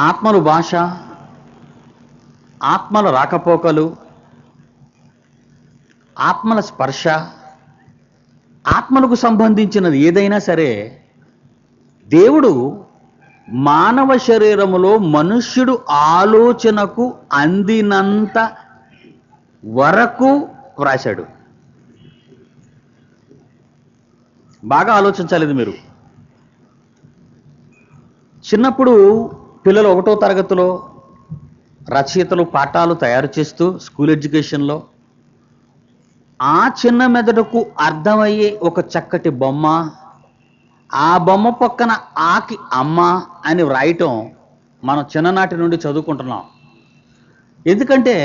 ఆత్మలు భాష, ఆత్మల రాకపోకలు, ఆత్మల స్పర్శ, ఆత్మలకు సంబంధించినది ఏదైనా సరే దేవుడు మానవ శరీరములో మనుష్యుడు ఆలోచనకు అందినంత వరకు వ్రాశాడు. బాగా ఆలోచించాలి ఇది మీరు. చిన్నప్పుడు పిల్లలు 1వ తరగతిలో రచయితలు పాఠాలు తయారు చేస్తూ స్కూల్ ఎడ్యుకేషన్లో ఆ చిన్న మెదడుకు అర్థమయ్యే ఒక చక్కటి బొమ్మ, ఆ బొమ్మ పక్కన ఆకి అమ్మ అని వ్రాయటం మనం చిన్ననాటి నుండి చదువుకుంటున్నాం. ఎందుకంటే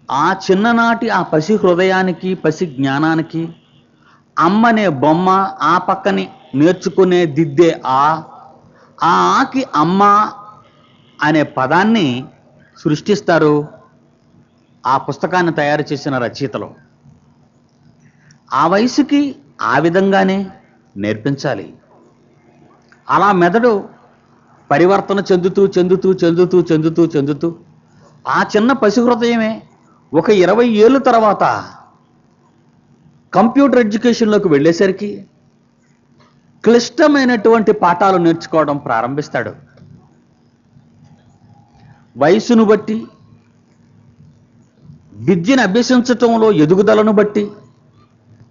ఆ చిన్ననాటి ఆ పసి హృదయానికి, పసి జ్ఞానానికి అమ్మనే బొమ్మ, ఆ పక్కని నేర్చుకునే దిద్దే ఆకి అమ్మ అనే పదాన్ని సృష్టిస్తారు ఆ పుస్తకాన్ని తయారు చేసిన రచయితలు. ఆ వయసుకి ఆ విధంగానే నేర్పించాలి. అలా మెదడు పరివర్తన చెందుతూ చెందుతూ చెందుతూ చెందుతూ చెందుతూ ఆ చిన్న పసి హృదయమే ఒక 20 ఏళ్ళ తర్వాత కంప్యూటర్ ఎడ్యుకేషన్లోకి వెళ్ళేసరికి క్లిష్టమైనటువంటి పాఠాలు నేర్చుకోవడం ప్రారంభిస్తాడు. వయసును బట్టి, విద్యను అభ్యసించటంలో ఎదుగుదలను బట్టి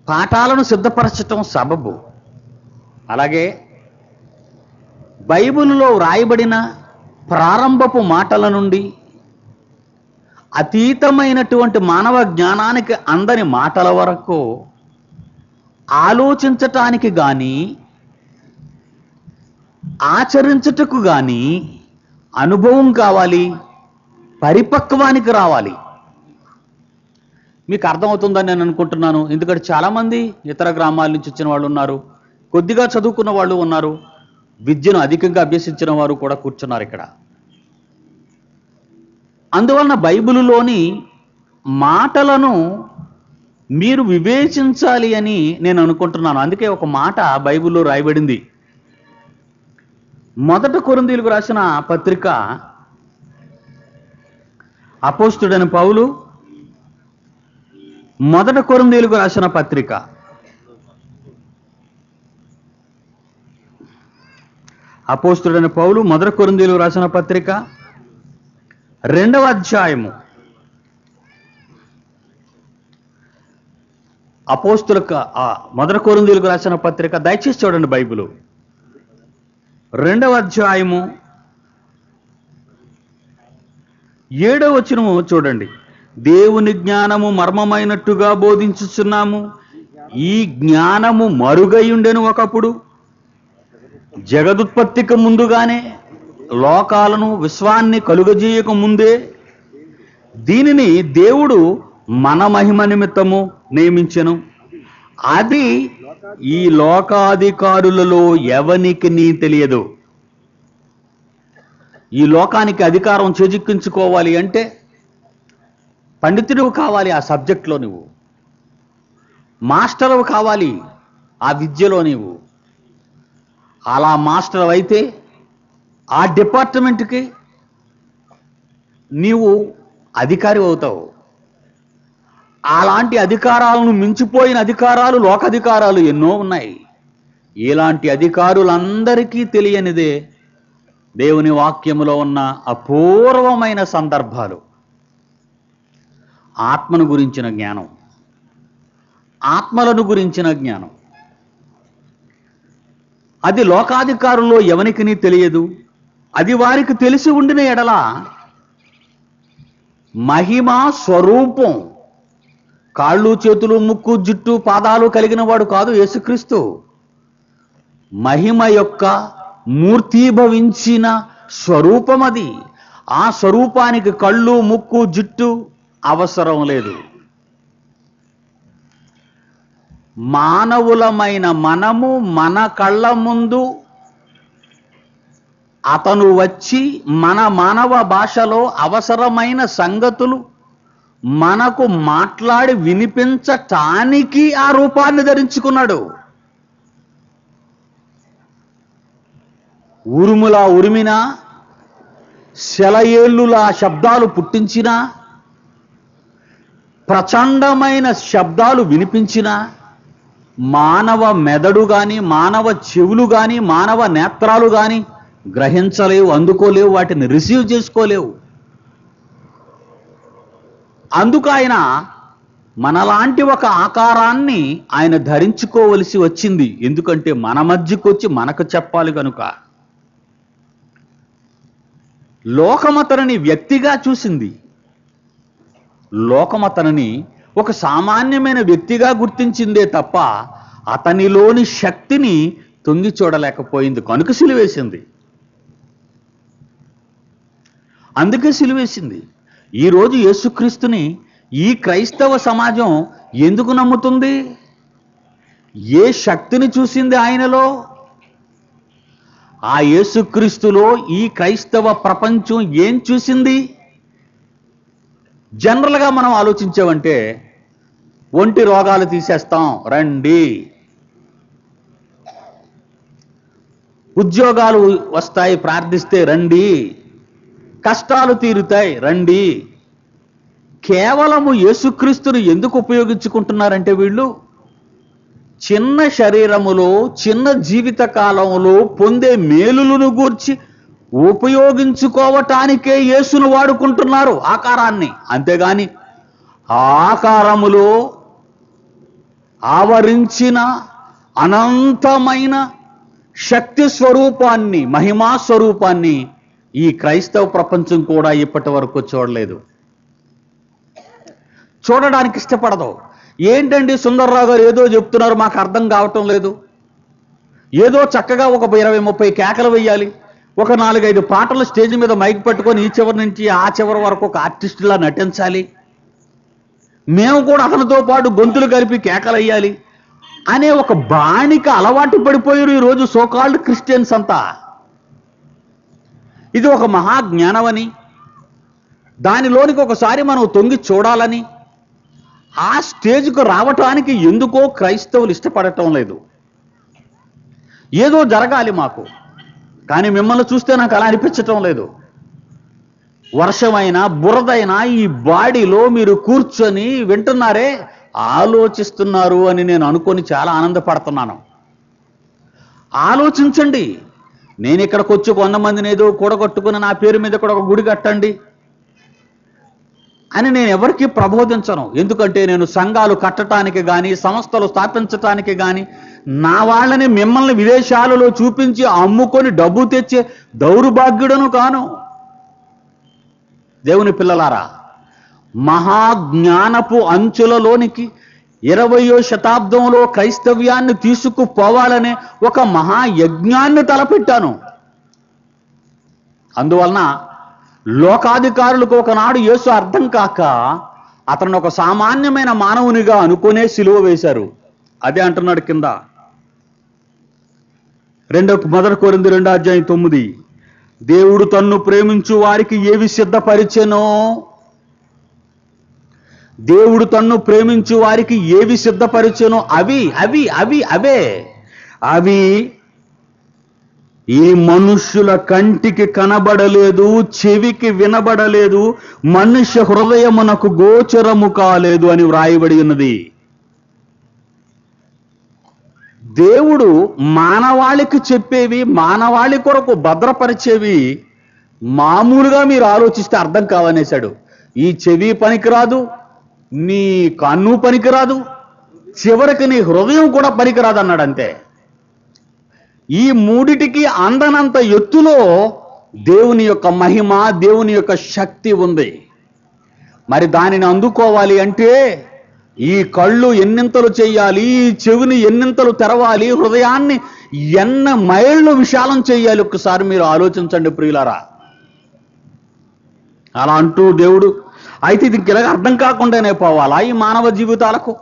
పాఠాలను సిద్ధపరచటం సబబు. అలాగే బైబిలులో వ్రాయబడిన ప్రారంభపు మాటల నుండి అతీతమైనటువంటి మానవ జ్ఞానానికి అందని మాటల వరకు ఆలోచించటానికి కానీ ఆచరించుటకు కానీ అనుభవం కావాలి, పరిపక్వానికి రావాలి. మీకు అర్థమవుతుందని నేను అనుకుంటున్నాను. ఎందుకంటే చాలామంది ఇతర గ్రామాల నుంచి వచ్చిన వాళ్ళు ఉన్నారు, కొద్దిగా చదువుకున్న వాళ్ళు ఉన్నారు, విద్యను అధికంగా అభ్యసించిన వారు కూడా కూర్చున్నారు ఇక్కడ. అందువలన బైబిలులోని మాటలను మీరు వివేచించాలి అని నేను అనుకుంటున్నాను. అందుకే ఒక మాట బైబిల్లో రాయబడింది. 1 కొరింథీయులకు రాసిన పత్రిక అపోస్తలుడైన పౌలు 1 కొరింథీయులకు రాసిన పత్రిక అపోస్తలుడైన పౌలు 1 కొరింథీయులకు రాసిన పత్రిక 2వ అధ్యాయము. అపోస్తలులకు 1 కొరింథీయులకు రాసిన పత్రిక, దయచేసి చూడండి బైబిలు, 2వ అధ్యాయము 7వ వచనము చూడండి. దేవుని జ్ఞానము మర్మమైనట్టుగా బోధించుచున్నాము. ఈ జ్ఞానము మరుగయుండెను ఒకప్పుడు, జగదుత్పత్తికి ముందుగానే, లోకాలను విశ్వాన్ని కలుగజేయక ముందే దీనిని దేవుడు మన మహిమ నిమిత్తము నియమించెను. అది ఈ లోకాధికారులలో ఎవనికి నీ తెలియదు. ఈ లోకానికి అధికారం చేజిక్కించుకోవాలి అంటే పండితుడు కావాలి, ఆ సబ్జెక్ట్లో నువ్వు మాస్టరు కావాలి, ఆ విద్యలో నీవు. అలా మాస్టర్ అయితే ఆ డిపార్ట్మెంట్కి నీవు అధికారి అవుతావు. అలాంటి అధికారాలను మించిపోయిన అధికారాలు, లోకాధికారాలు ఎన్నో ఉన్నాయి. ఇలాంటి అధికారులందరికీ తెలియనిదే దేవుని వాక్యములో ఉన్న అపూర్వమైన సందర్భాలు. ఆత్మను గురించిన జ్ఞానం, ఆత్మలను గురించిన జ్ఞానం, అది లోకాధికారుల్లో ఎవనికి తెలియదు. అది వారికి తెలిసి ఉండిన ఎడల మహిమా స్వరూపం, కాళ్ళు చేతులు ముక్కు జుట్టు పాదాలు కలిగిన వాడు కాదు యేసుక్రీస్తు. మహిమ యొక్క మూర్తీభవించిన స్వరూపం అది. ఆ స్వరూపానికి కళ్ళు ముక్కు జుట్టు అవసరం లేదు. మానవులమైన మనము మన కళ్ళ ముందు అతను వచ్చి మన మానవ భాషలో అవసరమైన సంగతులు మనకు మాట్లాడి వినిపించటానికి ఆ రూపాన్ని ధరించుకున్నాడు. ఉరుములా ఉరిమినా, సెలయేళ్ళులా శబ్దాలు పుట్టించినా, ప్రచండమైన శబ్దాలు వినిపించినా, మానవ మెదడు కానీ, మానవ చెవులు కానీ, మానవ నేత్రాలు కానీ గ్రహించలేవు, అందుకోలేవు, వాటిని రిసీవ్ చేసుకోలేవు. అందుకు ఆయన మనలాంటి ఒక ఆకారాన్ని ఆయన ధరించుకోవలసి వచ్చింది. ఎందుకంటే మన మధ్యకు వచ్చి మనకు చెప్పాలి కనుక. లోకమతనని వ్యక్తిగా చూసింది. లోకమతనని ఒక సామాన్యమైన వ్యక్తిగా గుర్తించిందే తప్ప అతనిలోని శక్తిని తొంగి చూడలేకపోయింది. కనుక సిలువేసింది. అందుకే సిలువేసింది. ఈరోజు యేసుక్రీస్తుని ఈ క్రైస్తవ సమాజం ఎందుకు నమ్ముతుంది? ఏ శక్తిని చూసింది ఆయనలో? ఆ యేసుక్రీస్తులో ఈ క్రైస్తవ ప్రపంచం ఏం చూసింది? జనరల్గా మనం ఆలోచించామంటే ఒంటి రోగాలు తీసేస్తాం రండి, ఉద్యోగాలు వస్తాయి ప్రార్థిస్తే రండి, కష్టాలు తీరుతాయి రండి. కేవలము యేసుక్రీస్తుని ఎందుకు ఉపయోగించుకుంటున్నారంటే వీళ్ళు చిన్న శరీరములో, చిన్న జీవిత కాలంలో పొందే మేలులను గూర్చి ఉపయోగించుకోవటానికే యేసును వాడుకుంటున్నారు, ఆకారాన్ని. అంతేగాని ఆకారములో ఆవరించిన అనంతమైన శక్తి స్వరూపాన్ని, మహిమా స్వరూపాన్ని ఈ క్రైస్తవ ప్రపంచం కూడా ఇప్పటి వరకు చూడలేదు, చూడడానికి ఇష్టపడదు. ఏంటండి సుందర్రావు గారు ఏదో చెప్తున్నారు, మాకు అర్థం కావటం లేదు. ఏదో చక్కగా ఒక 20-30 కేకలు వేయాలి, ఒక 4-5 పాటలు స్టేజ్ మీద మైక్ పట్టుకొని ఈ చివరి నుంచి ఆ చివరి వరకు ఒక ఆర్టిస్టులా నటించాలి, మేము కూడా అతనితో పాటు గొంతులు కలిపి కేకలు వేయాలి అనే ఒక బాణిక అలవాటు పడిపోయారు ఈరోజు సోకాల్డ్ క్రిస్టియన్స్ అంతా. ఇది ఒక మహాజ్ఞానమని, దానిలోనికి ఒకసారి మనం తొంగి చూడాలని ఆ స్టేజ్కు రావటానికి ఎందుకో క్రైస్తవులు ఇష్టపడటం లేదు. ఏదో జరగాలి మాకు, కానీ మిమ్మల్ని చూస్తే నాకు అలా అనిపించటం లేదు. వర్షమైనా బురదైనా ఈ బాడీలో మీరు కూర్చొని వింటున్నారే, ఆలోచిస్తున్నారు అని నేను అనుకొని చాలా ఆనందపడుతున్నాను. ఆలోచించండి. నేను ఇక్కడికి వచ్చి 100 మందిని ఏదో కూడగొట్టుకుని నా పేరు మీద కూడా ఒక గుడి కట్టండి అని నేను ఎవరికీ ప్రబోధించను. ఎందుకంటే నేను సంఘాలు కట్టడానికి కానీ, సంస్థలు స్థాపించటానికి కానీ, నా వాళ్ళని మిమ్మల్ని విదేశాలలో చూపించి అమ్ముకొని డబ్బు తెచ్చే దౌర్భాగ్యుడను కాను. దేవుని పిల్లలారా, మహాజ్ఞానపు అంచులలోనికి 20వ శతాబ్దంలో క్రైస్తవ్యాన్ని తీసుకుపోవాలనే ఒక మహాయజ్ఞాన్ని తలపెట్టాను. అందువలన లోకాధికారులకు ఒకనాడు యేసు అర్థం కాక అతను ఒక సామాన్యమైన మానవునిగా అనుకునే సిలువ వేశారు. అదే అంటున్నాడు కింద 1 కొరింథీ 2:9, దేవుడు తన్ను ప్రేమించు వారికి ఏవి సిద్ధపరిచెనో, దేవుడు తన్ను ప్రేమించు వారికి ఏవి సిద్ధపరిచెనో అవి ఈ మనుష్యుల కంటికి కనబడలేదు, చెవికి వినబడలేదు, మనుష్య హృదయమునకు గోచరము కాలేదు అని వ్రాయబడి ఉన్నది. దేవుడు మానవాళికి చెప్పేవి, మానవాళి కొరకు భద్రపరిచేవి మామూలుగా మీరు ఆలోచిస్తే అర్థం కావనేశాడు. ఈ చెవి పనికిరాదు, నీ కన్ను పనికిరాదు, చివరికి నీ హృదయం కూడా పనికిరాదు అన్నాడు. అంతే. ఈ మూడిటికి అందనంత ఎత్తులో దేవుని యొక్క మహిమ, దేవుని యొక్క శక్తి ఉంది. మరి దానిని అందుకోవాలి అంటే ఈ కళ్ళు ఎన్నింతలు చెయ్యాలి, ఈ చెవిని ఎన్నింతలు తెరవాలి, హృదయాన్ని ఎన్న మైళ్ళు విశాలం చెయ్యాలి. ఒక్కసారి మీరు ఆలోచించండి ప్రియులారా. అలా అంటూ దేవుడు అయితే ఇది ఇలాగ అర్థం కాకుండానే పోవాలా ఈ మానవ జీవితాలకు,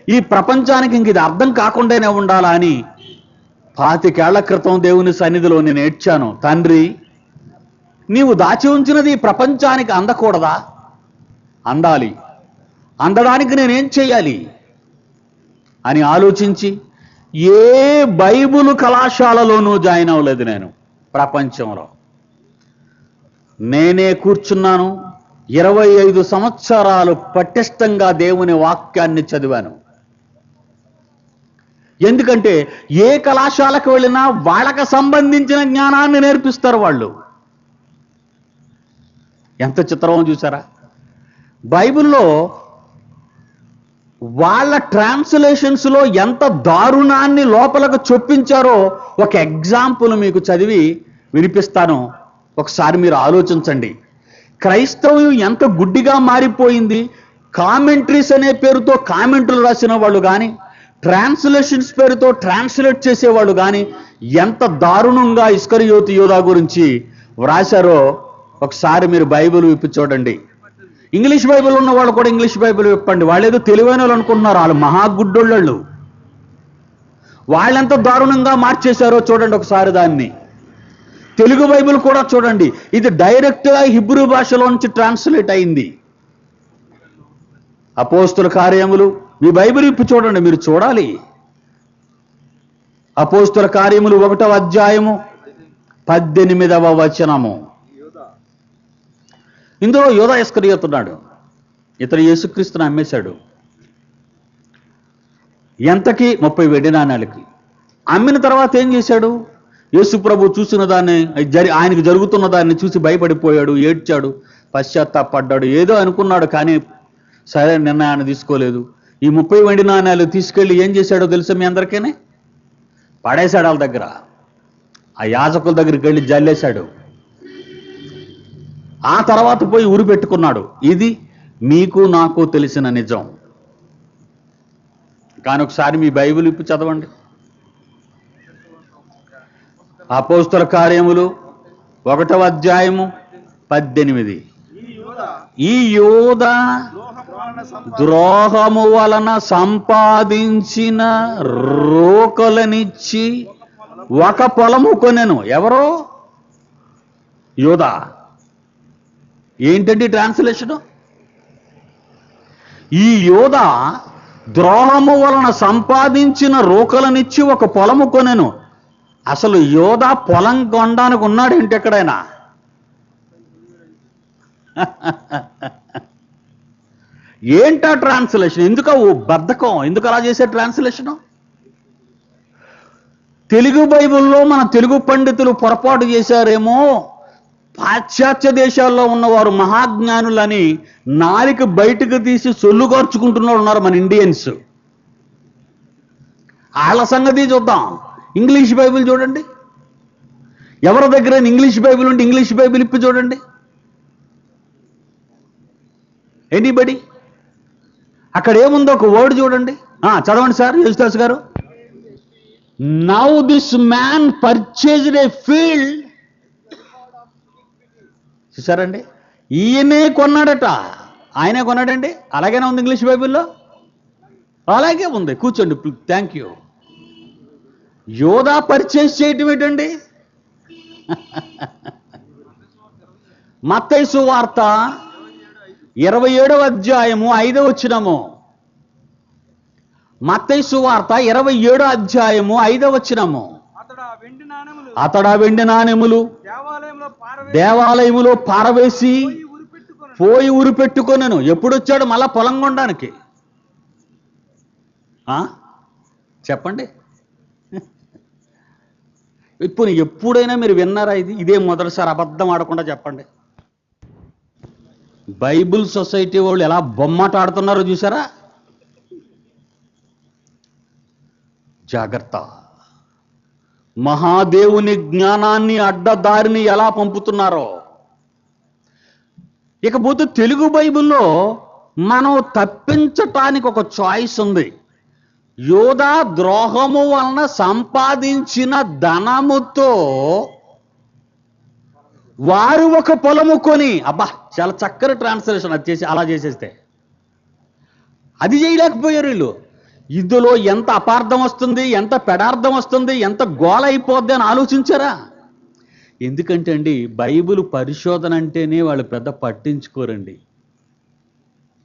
ఈ ప్రపంచానికి ఇంక ఇది అర్థం కాకుండానే ఉండాలా అని 25 ఏళ్ల క్రితం దేవుని సన్నిధిలో నేను ఏడ్చాను. తండ్రి, నీవు దాచి ఉంచినది ఈ ప్రపంచానికి అందకూడదా? అందాలి. అందడానికి నేనేం చేయాలి అని ఆలోచించి ఏ బైబిల్ కళాశాలలోనూ జాయిన్ అవ్వలేదు నేను. ప్రపంచంలో నేనే కూర్చున్నాను, 25 సంవత్సరాలు పటిష్టంగా దేవుని వాక్యాన్ని చదివాను. ఎందుకంటే ఏ కళాశాలకు వెళ్ళినా వాళ్ళకి సంబంధించిన జ్ఞానాన్ని నేర్పిస్తారు వాళ్ళు. ఎంత చిత్రమో చూసారా? బైబిల్లో వాళ్ళ ట్రాన్స్లేషన్స్లో ఎంత దారుణాన్ని లోపలకు చొప్పించారో ఒక ఎగ్జాంపుల్ మీకు చదివి వినిపిస్తాను. ఒకసారి మీరు ఆలోచించండి. క్రైస్తవ్యం ఎంత గుడ్డిగా మారిపోయింది. కామెంట్రీస్ అనే పేరుతో కామెంట్లు రాసిన వాళ్ళు కానీ, ట్రాన్స్లేషన్స్ పేరుతో ట్రాన్స్లేట్ చేసేవాళ్ళు కానీ ఎంత దారుణంగా ఇస్కరియోతు యోధా గురించి వ్రాశారో ఒకసారి మీరు బైబిల్ విప్పి చూడండి. ఇంగ్లీష్ బైబిల్ ఉన్న వాళ్ళు కూడా ఇంగ్లీష్ బైబిల్ విప్పండి. వాళ్ళు ఏదో తెలివైన వాళ్ళు అనుకుంటున్నారు, వాళ్ళు మహాగుడ్డోళ్ళు. వాళ్ళెంత దారుణంగా మార్చేశారో చూడండి ఒకసారి దాన్ని. తెలుగు బైబిల్ కూడా చూడండి, ఇది డైరెక్ట్గా హిబ్రూ భాషలో నుంచి ట్రాన్స్లేట్ అయింది. అపోస్తుల కార్యములు, మీ బైబిల్ ఇప్పి చూడండి, మీరు చూడాలి. అపోస్తుల కార్యములు 1వ అధ్యాయము 18వ వచనము. ఇందులో యోధా ఇస్కరియోతు ఉన్నాడు. ఇతను యేసుక్రీస్తుని అమ్మేశాడు. ఎంతకి? 30 వెండి నాణాలకి. అమ్మిన తర్వాత ఏం చేశాడు? యేసు ప్రభు చూసిన దాన్ని, ఆయనకు జరుగుతున్న దాన్ని చూసి భయపడిపోయాడు, ఏడ్చాడు, పశ్చాత్తాపడ్డాడు. ఏదో అనుకున్నాడు, కానీ సరైన నిర్ణయాన్ని తీసుకోలేదు. ఈ 30 వెండి నాణాలు తీసుకెళ్ళి ఏం చేశాడో తెలుసా మీ అందరికీ? పడేశాడు వాళ్ళ దగ్గర. ఆ యాజకుల దగ్గరికి వెళ్ళి జల్లేశాడు. ఆ తర్వాత పోయి ఉరి పెట్టుకున్నాడు. ఇది మీకు నాకు తెలిసిన నిజం. కానీ ఒకసారి మీ బైబిల్ ఇప్పి చదవండి. అపోస్తుల కార్యములు 1వ అధ్యాయము 18. ఈ యోధా ద్రోహము వలన సంపాదించిన రోకలనిచ్చి ఒక పొలము కొనెను. ఎవరో? యోధా. ఏంటండి ట్రాన్స్లేషను? ఈ యోధా ద్రోహము వలన సంపాదించిన రోకలనిచ్చి ఒక పొలము కొనెను. అసలు యోధా పొలం కొనడానికి ఉన్నాడు ఏంటి ఎక్కడైనా? ఏంటా ట్రాన్స్లేషన్? ఎందుకు బద్ధకం? ఎందుకు అలా చేసే ట్రాన్స్లేషను? తెలుగు బైబిల్లో మన తెలుగు పండితులు పొరపాటు చేశారేమో. పాశ్చాత్య దేశాల్లో ఉన్నవారు మహాజ్ఞానులని నాలిక బయటకు తీసి సొల్లుగార్చుకుంటున్న ఉన్నారు మన ఇండియన్స్. వాళ్ళ సంగతి చూద్దాం. ఇంగ్లీష్ బైబిల్ చూడండి. ఎవరి దగ్గర ఇంగ్లీష్ బైబిల్ ఉంటే ఇంగ్లీష్ బైబిల్ ఇప్పి చూడండి. ఎనీబడి? అక్కడ ఏముందో ఒక వర్డ్ చూడండి. చదవండి సార్ యేసుదాస్ గారు. Now this man purchased A field. చూసారండి, ఈయనే కొన్నాడట. ఆయనే కొన్నాడండి. అలాగేనే ఉంది ఇంగ్లీష్ బైబిల్లో, అలాగే ఉంది. కూర్చోండి, థ్యాంక్ యూ. యోధా పర్చేజ్ చేయటం ఏంటండి? మత్తయి సువార్త 27వ అధ్యాయము 5వ వచనము. మత్తయి సువార్త 27వ అధ్యాయము 5వ వచనము. అతడు ఆ వెండి నాణెములు దేవాలయములో పారవేసి పోయి ఉరి పెట్టుకొనెను. ఎప్పుడు వచ్చాడు మళ్ళా పొలం కొనడానికి? చెప్పండి. ఇప్పుడు ఎప్పుడైనా మీరు విన్నారా ఇది? ఇదే మొదటిసారి. అబద్ధం ఆడకుండా చెప్పండి. బైబిల్ సొసైటీ వాళ్ళు ఎలా బొమ్మట ఆడుతున్నారో చూసారా? జాగ్రత్త. మహాదేవుని జ్ఞానాన్ని అడ్డదారిని ఎలా పంపుతున్నారో. ఇకపోతే తెలుగు బైబిల్లో మనం తప్పించటానికి ఒక చాయిస్ ఉంది. యోధా ద్రోహము వలన సంపాదించిన ధనముతో వారు ఒక పొలము కొని. అబ్బా, చాలా చక్కని ట్రాన్స్లేషన్. అది చేసి అలా చేసేస్తే అది చేయలేకపోయారు వీళ్ళు. ఇందులో ఎంత అపార్థం వస్తుంది, ఎంత పెడార్థం వస్తుంది, ఎంత గోల అయిపోద్ది అని ఆలోచించారా? ఎందుకంటే అండి, బైబిల్ పరిశోధన అంటేనే వాళ్ళు పెద్ద పట్టించుకోరండి.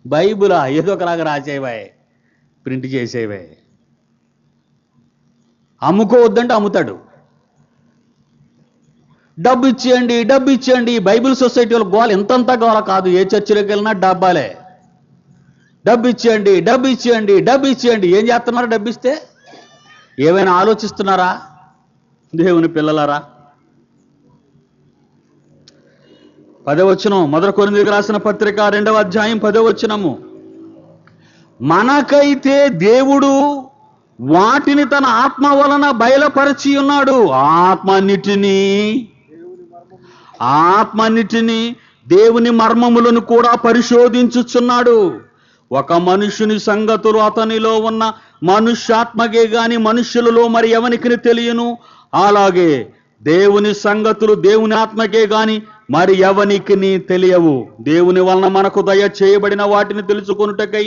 బైబిల్ ఏదో ఒకలాగా రాసేవే, ప్రింట్ చేసేవే. అమ్ముకోవద్దంటే అమ్ముతాడు. డబ్బు ఇచ్చేయండి, డబ్బు ఇచ్చేయండి. బైబిల్ సొసైటీలో గోల ఎంతంతా గోల కాదు. ఏ చర్చిలోకి వెళ్ళినా డబ్బాలే. డబ్బు ఇచ్చేయండి, డబ్బు ఇచ్చేయండి, డబ్బు ఇచ్చేయండి. ఏం చేస్తున్నారు డబ్బు ఇస్తే? ఏమైనా ఆలోచిస్తున్నారా దేవుని పిల్లలారా? 10వ వచనం, మొదటి కొరింథీయులకు రాసిన పత్రిక 2వ అధ్యాయం 10వ వచనము. మనకైతే దేవుడు వాటిని తన ఆత్మ వలన బయలుపరచి ఉన్నాడు. ఆత్మన్నిటిని దేవుని మర్మములను కూడా పరిశోధించుచున్నాడు. ఒక మనుష్యుని సంగతులు అతనిలో ఉన్న మనుష్యాత్మకే గాని మనుష్యులలో మరి ఎవనికి తెలియను. అలాగే దేవుని సంగతులు దేవుని ఆత్మకే గాని మరి ఎవనికి తెలియవు. దేవుని వలన మనకు దయ చేయబడిన వాటిని తెలుసుకొనుటకై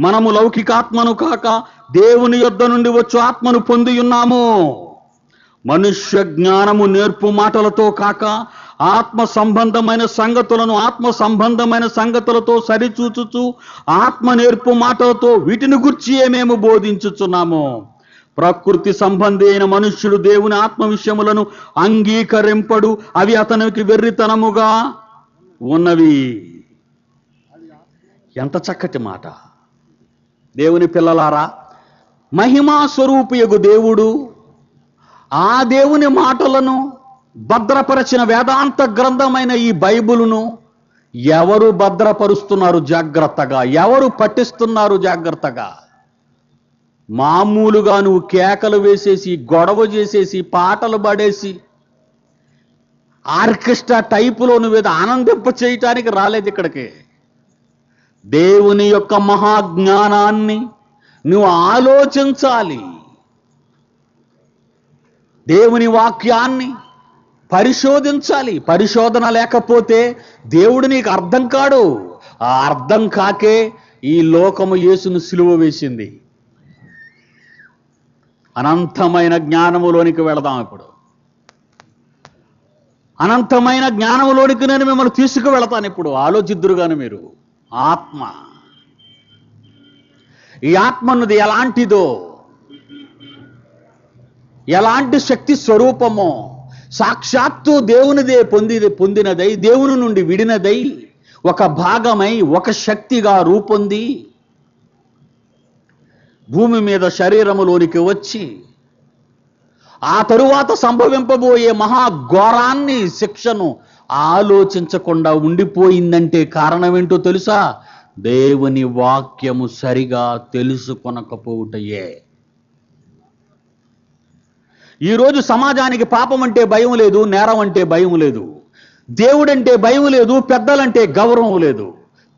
మనము లౌకికాత్మను కాక దేవుని యొద్ద నుండి వచ్చు ఆత్మను పొంది ఉన్నాము. మనుష్య జ్ఞానము నేర్పు మాటలతో కాక ఆత్మ సంబంధమైన సంగతులతో సరిచూచుచు ఆత్మ నేర్పు మాటలతో వీటిని గురించి మేము బోధించుచున్నాము. ప్రకృతి సంబంధి అయిన మనుష్యుడు దేవుని ఆత్మ విషయములను అంగీకరింపడు, అవి అతనికి వెర్రితనముగా ఉన్నవి. ఎంత చక్కటి మాట! దేవుని పిల్లలారా, మహిమా స్వరూపియగు దేవుడు ఆ దేవుని మాటలను భద్రపరచిన వేదాంత గ్రంథమైన ఈ బైబిలును ఎవరు భద్రపరుస్తున్నారు జాగ్రత్తగా? ఎవరు పఠిస్తున్నారు జాగ్రత్తగా? మామూలుగా నువ్వు కేకలు వేసేసి, గొడవ చేసేసి, పాటలు పాడేసి, ఆర్కెస్ట్రా టైపులో నువ్వేదో ఆనందింప చేయటానికి రాలేదు ఇక్కడికి. దేవుని యొక్క మహాజ్ఞానాన్ని నువ్వు ఆలోచించాలి. దేవుని వాక్యాన్ని పరిశోధించాలి. పరిశోధన లేకపోతే దేవుడు నీకు అర్థం కాడు. ఆ అర్థం కాకే ఈ లోకము యేసును సిలువ వేసింది. అనంతమైన జ్ఞానములోనికి వెళదాం. ఇప్పుడు అనంతమైన జ్ఞానములోనికి నేను మిమ్మల్ని తీసుకువెళతాను. ఇప్పుడు ఆలోచిద్దురుగాను మీరు. ఆత్మ, ఈ ఆత్మ అన్నది ఎలాంటిదో, ఎలాంటి శక్తి స్వరూపమో, సాక్షాత్తు దేవునిదే పొందినదై, దేవుని నుండి విడినదై, ఒక భాగమై, ఒక శక్తిగా రూపొంది భూమి మీద శరీరములోనికి వచ్చి ఆ తరువాత సంభవింపబోయే మహాఘోరాన్ని, శిక్షను ఆలోచించకుండా ఉండిపోయిందంటే కారణం ఏంటో తెలుసా? దేవుని వాక్యము సరిగా తెలుసుకొనకపోవుటయే. ఈరోజు సమాజానికి పాపం అంటే భయం లేదు, నేరం అంటే భయం లేదు, దేవుడంటే భయం లేదు, పెద్దలంటే గౌరవం లేదు.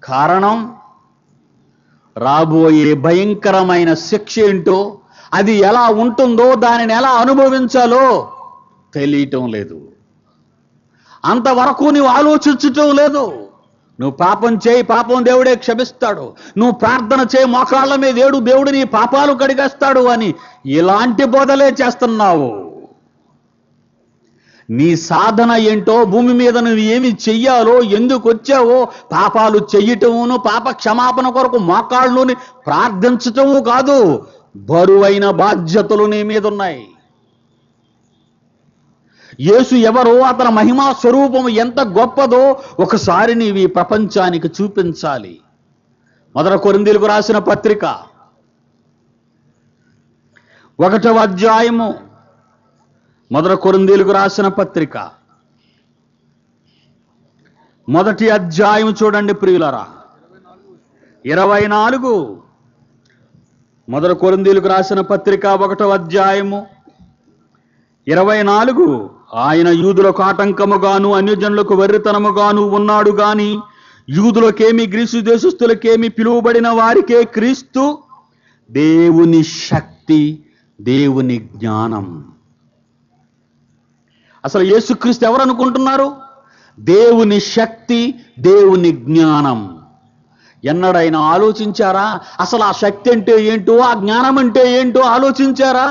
కారణం, రాబోయే భయంకరమైన శిక్ష ఏంటో, అది ఎలా ఉంటుందో, దానిని ఎలా అనుభవించాలో తెలియటం లేదు. అంతవరకు నువ్వు ఆలోచించటం లేదు. నువ్వు పాపం చేయి, పాపం దేవుడే క్షమిస్తాడు. నువ్వు ప్రార్థన చేయి, మోకాళ్ళ మీద ఏడు, దేవుడు నీ పాపాలు కడిగేస్తాడు అని ఇలాంటి బోధలే చేస్తున్నావు. నీ సాధన ఏంటో, భూమి మీద నువ్వు ఏమి చెయ్యాలో, ఎందుకు వచ్చావో, పాపాలు చెయ్యటమును, పాప క్షమాపణ కొరకు మోకాళ్ళుని ప్రార్థించటము కాదు. బరువైన బాధ్యతలు నీ మీద ఉన్నాయి. యేసు ఎవరో, అతని మహిమా స్వరూపము ఎంత గొప్పదో ఒకసారి నీవు ఈ ప్రపంచానికి చూపించాలి. మొదటి కొరింథీయులకు రాసిన పత్రిక 1వ అధ్యాయము, మొదటి కొరింథీయులకు రాసిన పత్రిక 1వ అధ్యాయం చూడండి ప్రియులారా, 24. మొదటి కొరింథీయులకు రాసిన పత్రిక 1వ అధ్యాయము 24. ఆయన యూదులకు ఆటంకముగాను అన్యజనులకు వెర్రితనముగాను ఉన్నాడు గాని యూదులకేమి గ్రీసు దేశస్థులకేమి పిలువబడిన వారికే క్రీస్తు దేవుని శక్తి, దేవుని జ్ఞానం. అసలు యేసుక్రీస్తు ఎవరు అనుకుంటున్నారు? దేవుని శక్తి, దేవుని జ్ఞానం. ఎన్నడైనా ఆలోచించారా? అసలు ఆ శక్తి అంటే ఏంటో, ఆ జ్ఞానం అంటే ఏంటో ఆలోచించారా?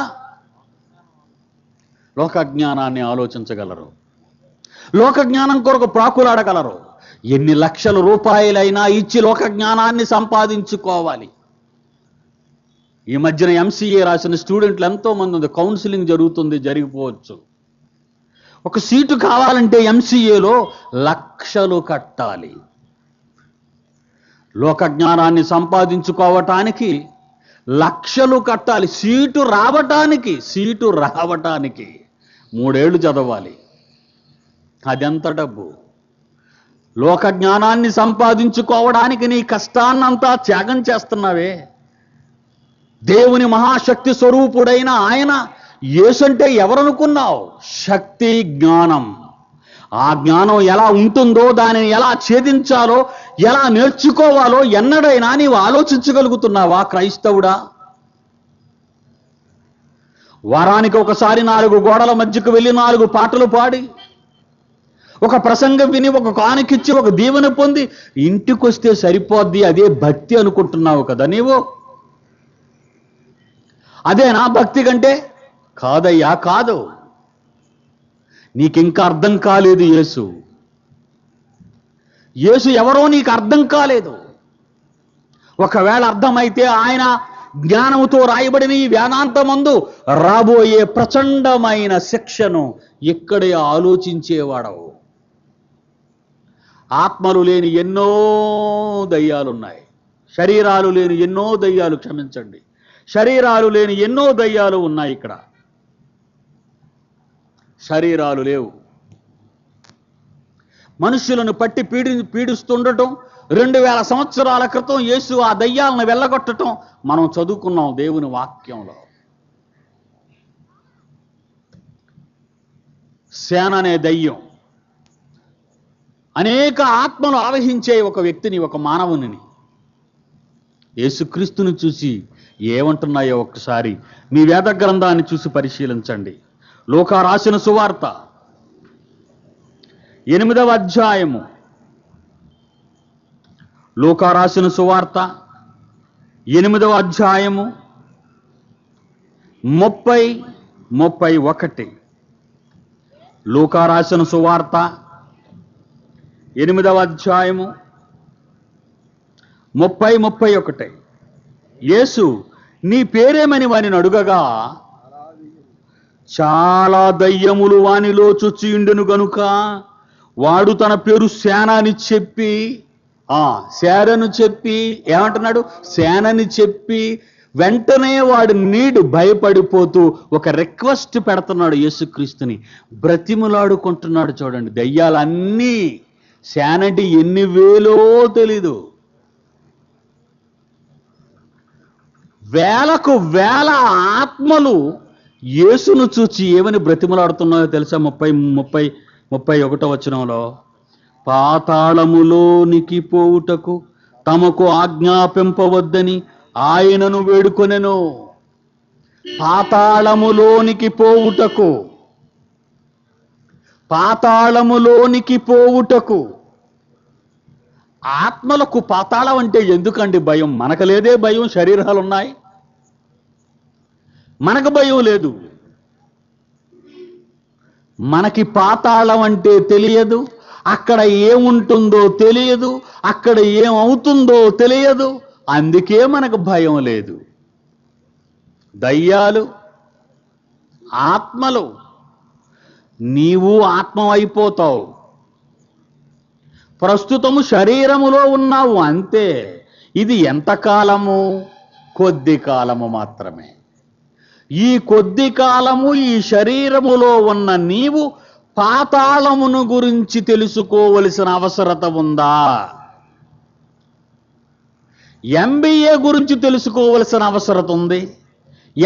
లోక జ్ఞానాన్ని ఆలోచించగలరు, లోక జ్ఞానం కొరకు ప్రాకులాడగలరు. ఎన్ని లక్షల రూపాయలైనా ఇచ్చి లోక జ్ఞానాన్ని సంపాదించుకోవాలి. ఈ మధ్యన MCA రాసిన స్టూడెంట్లు ఎంతో మంది ఉంది. కౌన్సిలింగ్ జరిగిపోవచ్చు. ఒక సీటు కావాలంటే ఎంసీఏలో లక్షలు కట్టాలి. లోక జ్ఞానాన్ని సంపాదించుకోవటానికి లక్షలు కట్టాలి. సీటు రావటానికి 3 ఏళ్ళు చదవాలి. అదెంత డబ్బు? లోక జ్ఞానాన్ని సంపాదించుకోవడానికి నీ కష్టాన్నంతా త్యాగం చేస్తున్నావే. దేవుని మహాశక్తి స్వరూపుడైన ఆయన యేసంటే ఎవరనుకున్నావు? శక్తి, జ్ఞానం. ఆ జ్ఞానం ఎలా ఉంటుందో, దానిని ఎలా ఛేదించాలో, ఎలా నేర్చుకోవాలో ఎన్నడైనా నీవు ఆలోచించగలుగుతున్నావా క్రైస్తవుడా? వారానికి ఒకసారి 4 గోడల మధ్యకు వెళ్ళి 4 పాటలు పాడి, ఒక ప్రసంగం విని, ఒక కానుకిచ్చి, ఒక దీవెన పొంది ఇంటికొస్తే సరిపోద్ది, అదే భక్తి అనుకుంటున్నావు కదా నీవు? అదేనా భక్తి కంటే? కాదయ్యా, కాదు. నీకింకా అర్థం కాలేదు. యేసు ఎవరో నీకు అర్థం కాలేదు. ఒకవేళ అర్థమైతే ఆయన జ్ఞానముతో రాయబడిన ఈ వేదాంతమందు రాబోయే ప్రచండమైన శిక్షను ఇక్కడే ఆలోచించేవాడవు. ఆత్మలు లేని ఎన్నో దయ్యాలున్నాయి. శరీరాలు లేని ఎన్నో దయ్యాలు, క్షమించండి, శరీరాలు లేని ఎన్నో దయ్యాలు ఉన్నాయి ఇక్కడ. శరీరాలు లేవు. మనుషులను పట్టి పీడిస్తుండటం, 2000 సంవత్సరాల క్రితం యేసు ఆ దయ్యాలను వెళ్ళగొట్టడం మనం చదువుకున్నాం దేవుని వాక్యంలో. సేన అనే దయ్యం అనేక ఆత్మలు ఆవహించే ఒక వ్యక్తిని, ఒక మానవుని. యేసుక్రీస్తుని చూసి ఏమంటున్నాయో ఒక్కసారి మీ వేద గ్రంథాన్ని చూసి పరిశీలించండి. లూకా రాసిన సువార్త 8వ అధ్యాయము. లూకా రాసిన సువార్త 8వ అధ్యాయము 30-31. లూకా రాసిన సువార్త 8వ అధ్యాయము 30-31. యేసు నీ పేరేమని వానిని అడుగగా, చాలా దయ్యములు వానిలో చొచ్చియుండెను గనుక వాడు తన పేరు సేనని చెప్పి, సేనను చెప్పి, ఏమంటున్నాడు? సేనని చెప్పి వెంటనే వాడు భయపడిపోతూ ఒక రిక్వెస్ట్ పెడుతున్నాడు యేసుక్రీస్తుని, బ్రతిములాడుకుంటున్నాడు. చూడండి, దయ్యాలన్నీ సేనంటే ఎన్ని వేలో తెలీదు, వేలకు వేల ఆత్మలు యేసును చూచి ఏమని బ్రతిమలాడుతున్నాయో తెలుసా? 30-31 వచనంలో, పాతాళములోనికి పోవుటకు తమకు ఆజ్ఞాపింపవద్దని ఆయనను వేడుకొనెను. పాతాళములోనికి పోవుటకు. ఆత్మలకు పాతాళం అంటే ఎందుకండి భయం? మనకు లేదే భయం, శరీరాలు ఉన్నాయి, మనకు భయం లేదు. మనకి పాతాళం అంటే తెలియదు, అక్కడ ఏముంటుందో తెలియదు, అక్కడ ఏమవుతుందో తెలియదు, అందుకే మనకు భయం లేదు. దయ్యాలు, ఆత్మలు, నీవు ఆత్మవైపోతావు. ప్రస్తుతము శరీరములో ఉన్నావు అంతే. ఇది ఎంతకాలము? కొద్ది కాలము మాత్రమే. ఈ కొద్ది కాలము ఈ శరీరములో ఉన్న నీవు పాతాళమును గురించి తెలుసుకోవలసిన అవసరత ఉందా? MBA గురించి తెలుసుకోవలసిన అవసరత ఉంది,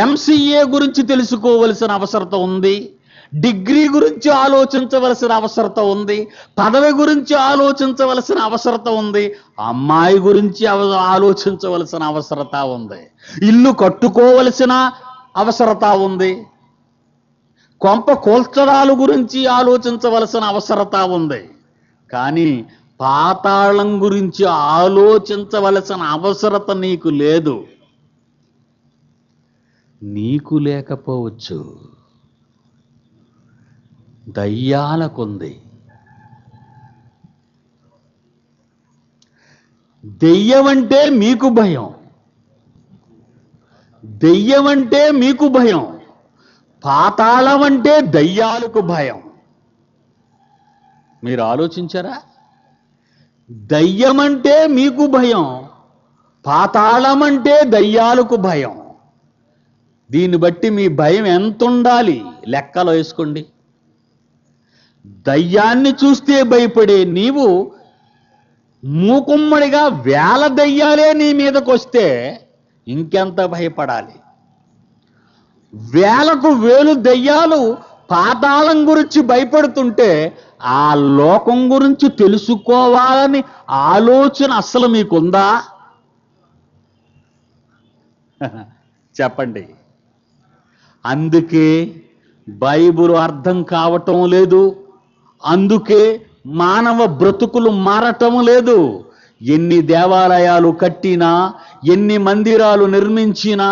MCA గురించి తెలుసుకోవలసిన అవసరత ఉంది, డిగ్రీ గురించి ఆలోచించవలసిన అవసరత ఉంది, పదవి గురించి ఆలోచించవలసిన అవసరత ఉంది, అమ్మాయి గురించి ఆలోచించవలసిన అవసరత ఉంది, ఇల్లు కట్టుకోవలసిన అవసరత ఉంది, కొంప కోల్చడాల గురించి ఆలోచించవలసిన అవసరత ఉంది. కానీ పాతాళం గురించి ఆలోచించవలసిన అవసరత నీకు లేదు. నీకు లేకపోవచ్చు, దయ్యాలకుంది. దెయ్యమంటే మీకు భయం, దెయ్యమంటే మీకు భయం, పాతాళం అంటే దయ్యాలకు భయం. మీరు ఆలోచించారా? దయ్యమంటే మీకు భయం, పాతాళమంటే దయ్యాలకు భయం. దీన్ని బట్టి మీ భయం ఎంత ఉండాలి లెక్కలో వేసుకోండి. దయ్యాన్ని చూస్తే భయపడే నీవు మూకుమ్మడిగా వేల దయ్యాలే నీ మీదకు వస్తే ఇంకెంత భయపడాలి? వేలకు వేలు దయ్యాలు పాతాళం గురించి భయపడుతుంటే ఆ లోకం గురించి తెలుసుకోవాలని ఆలోచన అస్సలు మీకుందా? చెప్పండి. అందుకే బైబిల్ అర్థం కావటం లేదు, అందుకే మానవ బ్రతుకులు మారటం లేదు. ఎన్ని దేవాలయాలు కట్టినా, ఎన్ని మందిరాలు నిర్మించినా,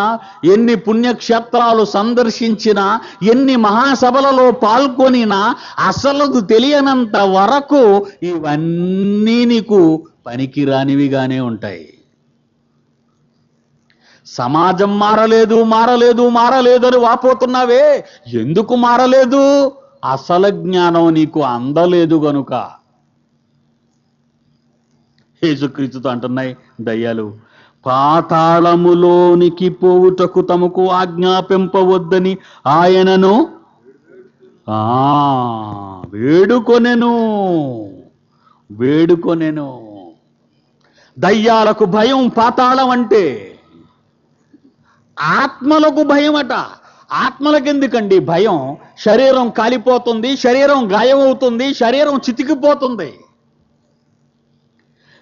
ఎన్ని పుణ్యక్షేత్రాలు సందర్శించినా, ఎన్ని మహాసభలలో పాల్గొనినా అసలు తెలియనంత వరకు ఇవన్నీ నీకు పనికిరానివిగానే ఉంటాయి. సమాజం మారలేదు మారలేదు మారలేదు అని వాపోతున్నావే, ఎందుకు మారలేదు? అసలు జ్ఞానం నీకు అందలేదు గనుక. యేసుక్రీస్తుతో అంటున్నాయి దయ్యాలు, పాతాళములోనికి పోవుటకు తమకు ఆజ్ఞాపింపవద్దని ఆయనను వేడుకొనెను. దయ్యాలకు భయం పాతాళం అంటే, ఆత్మలకు భయమట. ఆత్మలకెందుకండి భయం? శరీరం కాలిపోతుంది, శరీరం గాయమవుతుంది, శరీరం చితికిపోతుంది.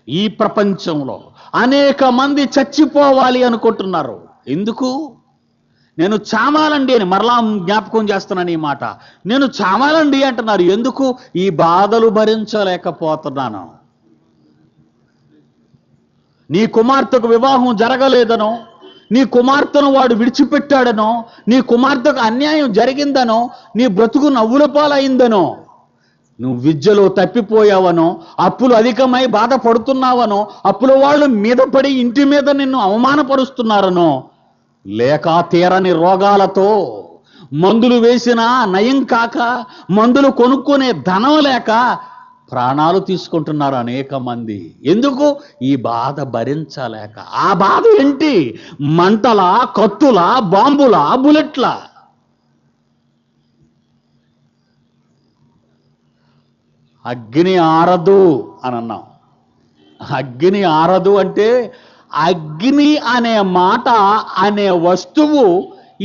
ఈ ప్రపంచంలో అనేక మంది చచ్చిపోవాలి అనుకుంటున్నారు. ఎందుకు? నేను చావాలండి అని మరలా జ్ఞాపకం చేస్తున్నాను ఈ మాట. నేను చావాలండి అంటున్నారు. ఎందుకు? ఈ బాధలు భరించలేకపోతున్నాను. నీ కుమార్తెకు వివాహం జరగలేదనో, నీ కుమార్తెను వాడు విడిచిపెట్టాడనో, నీ కుమార్తెకు అన్యాయం జరిగిందనో, నీ బ్రతుకు నవ్వుల పాలైందనో, నువ్వు విద్యలో తప్పిపోయావనో, అప్పులు అధికమై బాధపడుతున్నావనో, అప్పుల వాళ్ళు మీద పడి ఇంటి మీద నిన్ను అవమానపరుస్తున్నారనో, లేక తీరని రోగాలతో మందులు వేసినా నయం కాక, మందులు కొనుక్కునే ధనం లేక ప్రాణాలు తీసుకుంటున్నారు అనేక మంది. ఎందుకు? ఈ బాధ భరించలేక. ఆ బాధ ఏంటి? మంటల, కత్తుల, బాంబుల, బుల్లెట్ల. అగ్ని ఆరదు అని అన్నాం. అగ్ని ఆరదు అంటే, అగ్ని అనే మాట అనే వస్తువు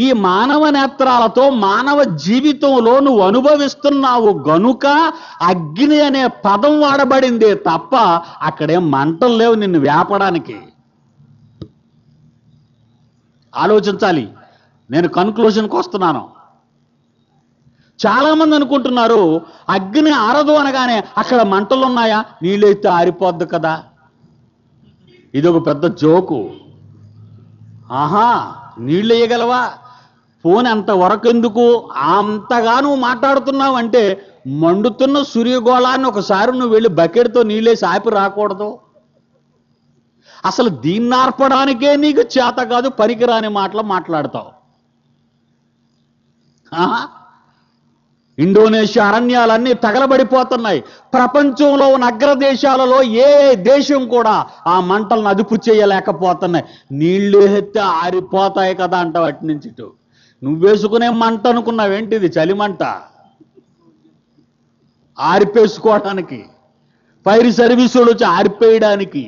ఈ మానవ నేత్రాలతో మానవ జీవితంలో నువ్వు అనుభవిస్తున్నావు గనుక అగ్ని అనే పదం వాడబడిందే తప్ప అక్కడేం మంటలు లేవు నిన్ను వేపడానికి. ఆలోచించాలి. నేను కన్క్లూజన్కి వస్తున్నాను. చాలా మంది అనుకుంటున్నారు అగ్ని ఆరదు అనగానే అక్కడ మంటలు ఉన్నాయా, నీళ్ళైతే ఆరిపోద్దు కదా. ఇదొక పెద్ద జోకు. ఆహా, నీళ్ళు వేయగలవా? పోనీ అంతవరకు ఎందుకు? అంతగా నువ్వు మాట్లాడుతున్నావు అంటే మండుతున్న సూర్యగోళాన్ని ఒకసారి నువ్వు వెళ్ళి బకెట్తో నీళ్ళేసి ఆపి రాకూడదు? అసలు దీన్ని ఆర్పడానికే నీకు చేత కాదు, పనికిరాని మాటలు మాట్లాడతావు. ఇండోనేషియా అరణ్యాలన్నీ తగలబడిపోతున్నాయి. ప్రపంచంలో ఉన్న అగ్రదేశాలలో ఏ దేశం కూడా ఆ మంటలను అదుపు చేయలేకపోతున్నాయి. నీళ్లు ఎత్తే ఆరిపోతాయి కదా అంటావు అటు నుంచి ఇటు. నువ్వేసుకునే మంట అనుకున్నావేంటిది? చలిమంట ఆరిపేసుకోవడానికి, ఫైర్ సర్వీసులు వచ్చి ఆరిపేయడానికి.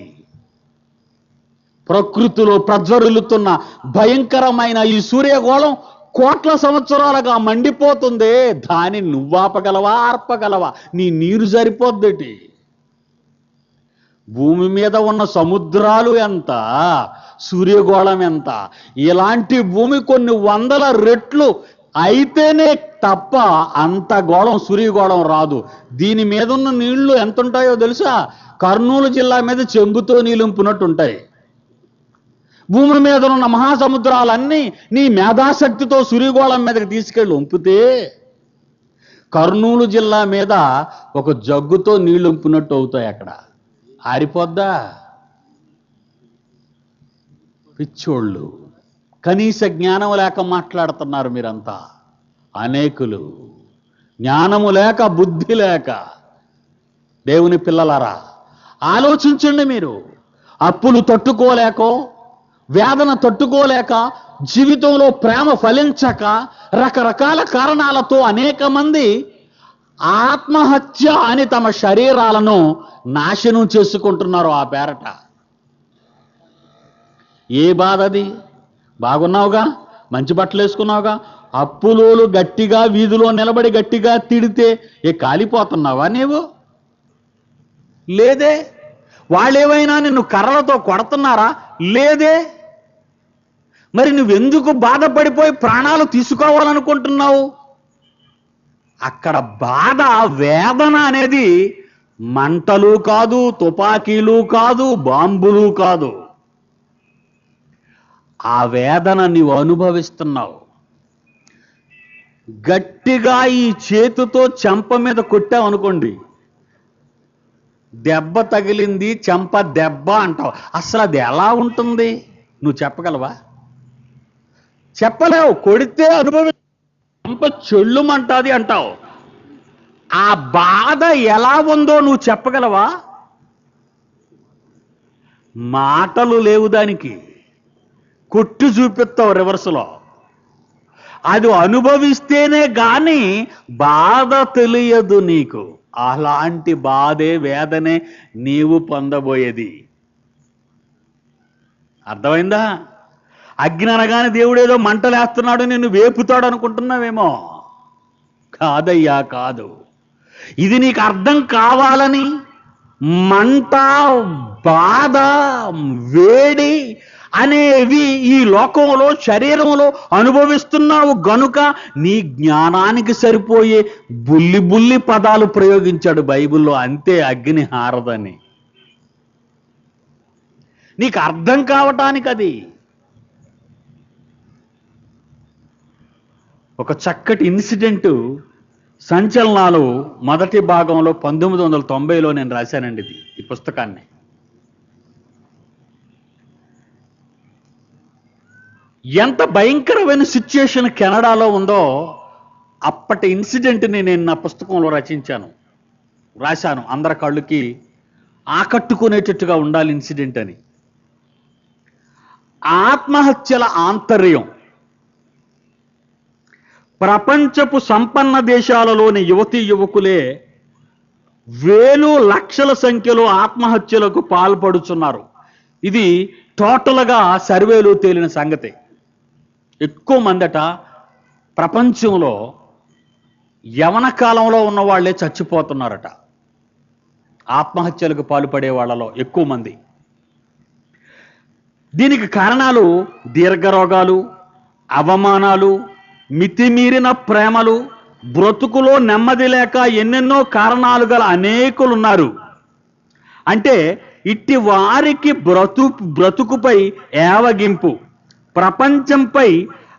ప్రకృతిలో ప్రజ్వరులుతున్న భయంకరమైన ఈ సూర్యగోళం కోట్ల సంవత్సరాలుగా మండిపోతుంది. దాన్ని నువ్వాపగలవా, ఆర్పగలవా? నీ నీరు సరిపోద్దటి. భూమి మీద ఉన్న సముద్రాలు ఎంత, సూర్యగోళం ఎంత? ఇలాంటి భూమి కొన్ని వందల రెట్లు అయితేనే తప్ప అంత గోళం సూర్యగోళం రాదు. దీని మీద ఉన్న నీళ్లు ఎంత ఉంటాయో తెలుసా? కర్నూలు జిల్లా మీద చెంబుతో నీళ్ళుంపునట్టు ఉంటాయి. భూమి మీద ఉన్న మహాసముద్రాలన్నీ నీ మేధాశక్తితో సూర్యగోళం మీదకి తీసుకెళ్ళి ఉంపితే కర్నూలు జిల్లా మీద ఒక జగ్గుతో నీళ్లు ఉంపినట్టు అవుతాయి. అక్కడ ఆరిపోద్దా? పిచ్చోళ్ళు, కనీస జ్ఞానం లేక మాట్లాడుతున్నారు మీరంతా. అనేకులు జ్ఞానము లేక, బుద్ధి లేక దేవుని పిల్లలారా, ఆలోచించండి. మీరు అప్పులు తట్టుకోలేకో, వేదన తట్టుకోలేక, జీవితంలో ప్రేమ ఫలించక, రకరకాల కారణాలతో అనేక మంది ఆత్మహత్య అని తమ శరీరాలను నాశనం చేసుకుంటున్నారు ఆ పేరట. ఏ బాధ అది? బాగున్నావుగా, మంచి బట్టలు వేసుకున్నావుగా, అప్పులోలు గట్టిగా వీధిలో నిలబడి గట్టిగా తిడితే కాలిపోతున్నావా నీవు? లేదే. వాళ్ళేమైనా నిన్ను కర్రలతో కొడుతున్నారా? లేదే. మరి నువ్వెందుకు బాధపడిపోయి ప్రాణాలు తీసుకోవాలనుకుంటున్నావు? అక్కడ బాధ, వేదన అనేది మంటలు కాదు, తుపాకీలు కాదు, బాంబులు కాదు. ఆ వేదన నీవు అనుభవిస్తున్నావు. గట్టిగా ఈ చేతితో చెంప మీద కొట్టావనుకోండి, దెబ్బ తగిలింది, చెంప దెబ్బ అంటావు. అసలు అది ఎలా ఉంటుంది? నువ్వు చెప్పగలవా? చెప్పలేవు. కొడితే చెంప చెల్లుమంటాది అంటావు. ఆ బాధ ఎలా ఉందో నువ్వు చెప్పగలవా? మాటలు లేవు దానికి. కొట్టి చూపిస్తావు రివర్స్లో. అది అనుభవిస్తేనే గాని బాధ తెలియదు నీకు. అలాంటి బాధే, వేదనే నీవు పొందబోయేది. అర్థమైందా? అగ్ని అనగానే దేవుడేదో మంటలేస్తున్నాడు, నిన్ను వేపుతాడు అనుకుంటున్నావేమో. కాదయ్యా, కాదు. ఇది నీకు అర్థం కావాలని మంట, బాధ, వేడి అనేవి ఈ లోకంలో, శరీరంలో అనుభవిస్తున్నావు గనుక నీ జ్ఞానానికి సరిపోయే బుల్లి బుల్లి పదాలు ప్రయోగించాడు బైబిల్లో. అంతే, అగ్ని హారదని. నీకు అర్థం కావటానికి అది. ఒక చక్కటి ఇన్సిడెంటు, సంచలనాలు మొదటి భాగంలో 1990లో నేను రాశానండి ఈ పుస్తకాన్ని. ఎంత భయంకరమైన సిచ్యుయేషన్ కెనడాలో ఉందో అప్పటి ఇన్సిడెంట్ని నేను నా పుస్తకంలో రాశాను. అందరి కళ్ళుకి ఆకట్టుకునేటట్టుగా ఉండాలి ఇన్సిడెంట్ అని. ఆత్మహత్యల ఆంతర్యం. ప్రపంచపు సంపన్న దేశాలలోని యువతీ యువకులే వేలు లక్షల సంఖ్యలో ఆత్మహత్యలకు పాల్పడుతున్నారు. ఇది టోటల్గా సర్వేలో తేలిన సంగతి. ఎక్కువ మందట ప్రపంచంలో యవన కాలంలో ఉన్న వాళ్ళే చచ్చిపోతున్నారట. ఆత్మహత్యలకు పాల్పడే వాళ్ళలో ఎక్కువ మంది. దీనికి కారణాలు దీర్ఘరోగాలు, అవమానాలు, మితిమీరిన ప్రేమలు, బ్రతుకులో నెమ్మది లేక ఎన్నెన్నో కారణాలు గల అనేకులున్నారు. అంటే ఇట్టి వారికి బ్రతుకుపై ఏవగింపు, ప్రపంచంపై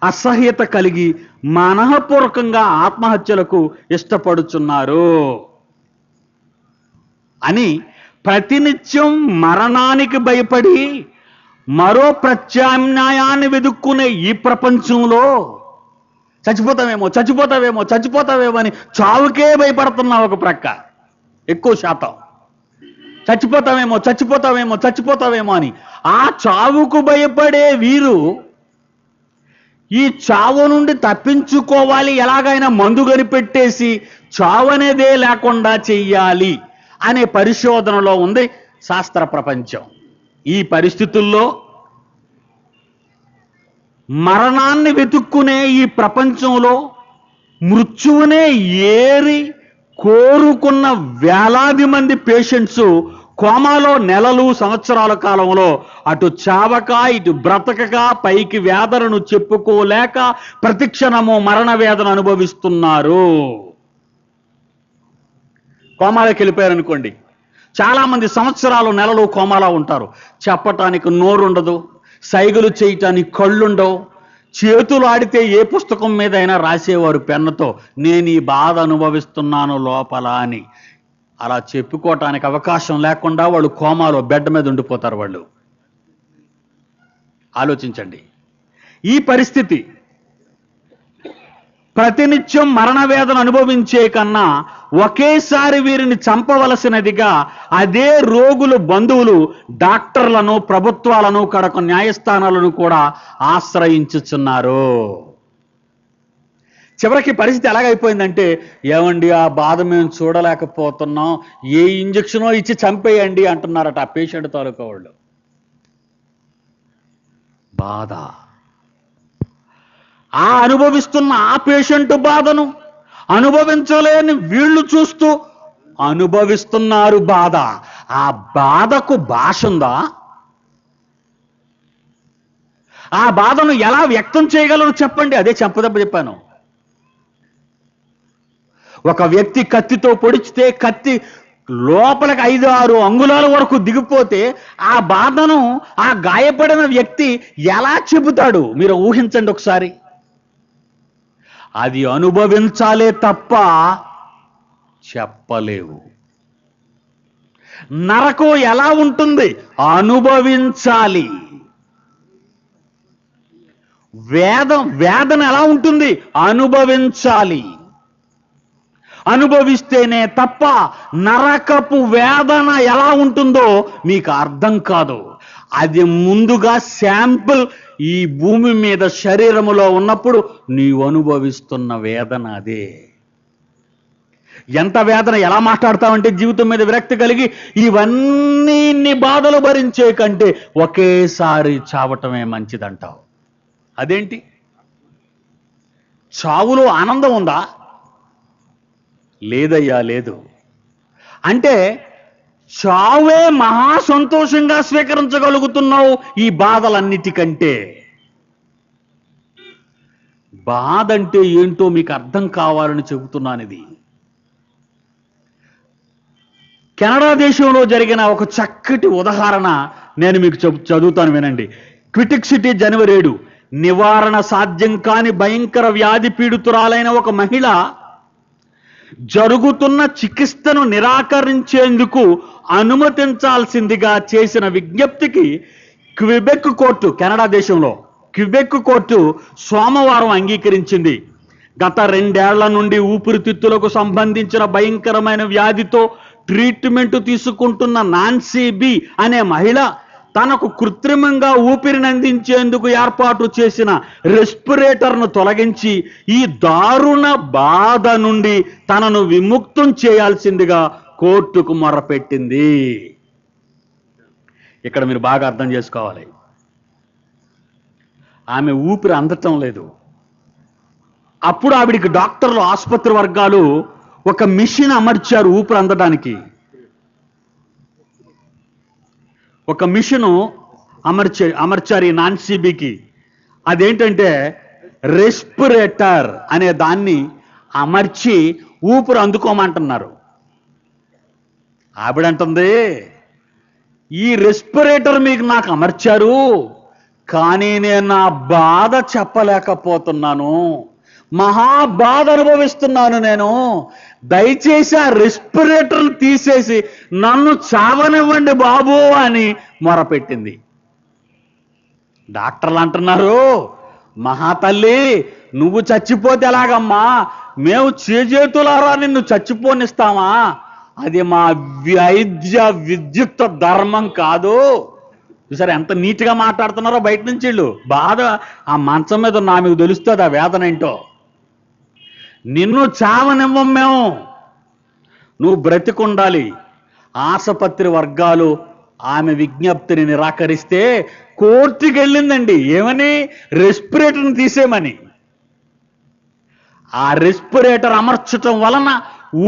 అసహ్యత కలిగి మనఃపూర్వకంగా ఆత్మహత్యలకు ఇష్టపడుచున్నారు అని ప్రతినిత్యం మరణానికి భయపడి మరో ప్రత్యామ్నాయాన్ని వెదుక్కునే ఈ ప్రపంచంలో చచ్చిపోతావేమో అని చావుకే భయపడుతున్నావు. ఒక ప్రక్క ఎక్కువ శాతం చచ్చిపోతావేమో అని ఆ చావుకు భయపడే వీరు ఈ చావు నుండి తప్పించుకోవాలి, ఎలాగైనా మందు కనిపెట్టేసి చావు అనేదే లేకుండా చెయ్యాలి అనే పరిశోధనలో ఉంది శాస్త్ర ప్రపంచం. ఈ పరిస్థితుల్లో మరణాన్ని వెతుక్కునే ఈ ప్రపంచంలో మృత్యువునే ఏరి కోరుకున్న వేలాది మంది పేషెంట్స్ కోమాలో నెలలు, సంవత్సరాల కాలంలో అటు చావక ఇటు బ్రతకక, పైకి వేదనను చెప్పుకోలేక ప్రతిక్షణము మరణ వేదన అనుభవిస్తున్నారు. కోమాలోకి వెళ్ళిపోయారనుకోండి, చాలా మంది సంవత్సరాలు, నెలలు కోమాలో ఉంటారు. చెప్పటానికి నోరుండదు, సైగలు చేయటానికి కళ్ళుండవు, చేతులు ఆడితే ఏ పుస్తకం మీద అయినా రాసేవారు పెన్నుతో, నేను ఈ బాధ అనుభవిస్తున్నాను లోపల అని. అలా చెప్పుకోవటానికి అవకాశం లేకుండా వాళ్ళు కోమాలో బెడ్ మీద ఉండిపోతారు. వాళ్ళు ఆలోచించండి. ఈ పరిస్థితి ప్రతినిత్యం మరణ వేదన అనుభవించే కన్నా ఒకేసారి వీరిని చంపవలసినదిగా అదే రోగులు బంధువులు డాక్టర్లను, ప్రభుత్వాలను, కడకు న్యాయస్థానాలను కూడా ఆశ్రయించుచున్నారు. చివరికి పరిస్థితి ఎలాగైపోయిందంటే, ఏమండి ఆ బాధ మేము చూడలేకపోతున్నాం, ఏ ఇంజక్షనో ఇచ్చి చంపేయండి అంటున్నారట ఆ పేషెంట్ తాలూకా వాళ్ళు. బాధ, ఆ అనుభవిస్తున్న ఆ పేషెంట్ బాధను అనుభవించలేని వీళ్ళు చూస్తూ అనుభవిస్తున్నారు బాధ. ఆ బాధకు భాష ఉందా? ఆ బాధను ఎలా వ్యక్తం చేయగలరు చెప్పండి? అదే చెప్పదెబ్బ చెప్పాను. ఒక వ్యక్తి కత్తితో పొడిచితే కత్తి లోపలికి 5-6 అంగుళాల వరకు దిగిపోతే ఆ బాధను ఆ గాయపడిన వ్యక్తి ఎలా చెబుతాడు? మీరు ఊహించండి ఒకసారి. అది అనుభవించాలే తప్ప చెప్పలేవు. నరకం ఎలా ఉంటుంది? అనుభవించాలి. వేదన ఎలా ఉంటుంది? అనుభవించాలి. అనుభవిస్తేనే తప్ప నరకపు వేదన ఎలా ఉంటుందో మీకు అర్థం కాదు. అది ముందుగా శాంపుల్ ఈ భూమి మీద శరీరములో ఉన్నప్పుడు నీవు అనుభవిస్తున్న వేదన అదే. ఎంత వేదన, ఎలా మాట్లాడతావంటే జీవితం మీద విరక్తి కలిగి ఇన్ని బాధలు భరించే కంటే ఒకేసారి చావటమే మంచిదంటావు. అదేంటి? చావులో ఆనందం ఉందా? లేదయ్యా, లేదు. అంటే చావే మహా సంతోషంగా స్వీకరించగలుగుతున్నావు ఈ బాధలన్నిటికంటే. బాధ అంటే ఏంటో మీకు అర్థం కావాలని చెబుతున్నాను. ఇది కెనడా దేశంలో జరిగిన ఒక చక్కటి ఉదాహరణ నేను మీకు చదువుతాను, వినండి. క్విబెక్ సిటీ జనవరి 7. నివారణ సాధ్యం కాని భయంకర వ్యాధి పీడితురాలైన ఒక మహిళ జరుగుతున్న చికిత్సను నిరాకరించేందుకు అనుమతించాల్సిందిగా చేసిన విజ్ఞప్తికి క్విబెక్ కోర్టు, కెనడా దేశంలో క్విబెక్ కోర్టు సోమవారం అంగీకరించింది. గత 2 ఏళ్ల నుండి ఊపిరితిత్తులకు సంబంధించిన భయంకరమైన వ్యాధితో ట్రీట్మెంట్ తీసుకుంటున్న నాన్సీ బి అనే మహిళ తనకు కృత్రిమంగా ఊపిరిని అందించేందుకు ఏర్పాటు చేసిన రెస్పిరేటర్ను తొలగించి ఈ దారుణ బాధ నుండి తనను విముక్తం చేయాల్సిందిగా కోర్టుకు మొరపెట్టింది. ఇక్కడ మీరు బాగా అర్థం చేసుకోవాలి. ఆమె ఊపిరి అందటం లేదు. అప్పుడు ఆవిడికి డాక్టర్లు, ఆసుపత్రి వర్గాలు ఒక మిషన్ అమర్చారు ఊపిరి అందడానికి. ఒక మిషను అమర్చారు ఈ నాన్సీబీకి. అదేంటంటే రెస్పిరేటర్ అనే దాన్ని అమర్చి ఊపిరి అందుకోమంటున్నారు. ఆవిడంటుంది, ఈ రెస్పిరేటర్ మీకు నాకు అమర్చారు, కానీ నేను నా బాధ చెప్పలేకపోతున్నాను, మహా బాధ అనుభవిస్తున్నాను నేను, దయచేసి ఆ రెస్పిరేటర్ తీసేసి నన్ను చావనివ్వండి బాబు అని మొరపెట్టింది. డాక్టర్లు అంటున్నారు, మహాతల్లి నువ్వు చచ్చిపోతే ఎలాగమ్మా, మేము చేజేతులారా నిన్ను చచ్చిపోనిస్తామా, అది మా వైద్య విద్యుత్ ధర్మం కాదు. చూసారా ఎంత నీట్గా మాట్లాడుతున్నారో బయట నుంచి వీళ్ళు. బాధ ఆ మంచం మీద నా మీకు తెలుస్తుంది ఆ వేదన ఏంటో. నిన్ను చావనివ్వం మేము, నువ్వు బ్రతికుండాలి. ఆసుపత్రి వర్గాలు ఆమె విజ్ఞప్తిని నిరాకరిస్తే కోర్టుకి వెళ్ళిందండి. ఏమని? రెస్పిరేటర్ని తీసేయమని. ఆ రెస్పిరేటర్ అమర్చటం వలన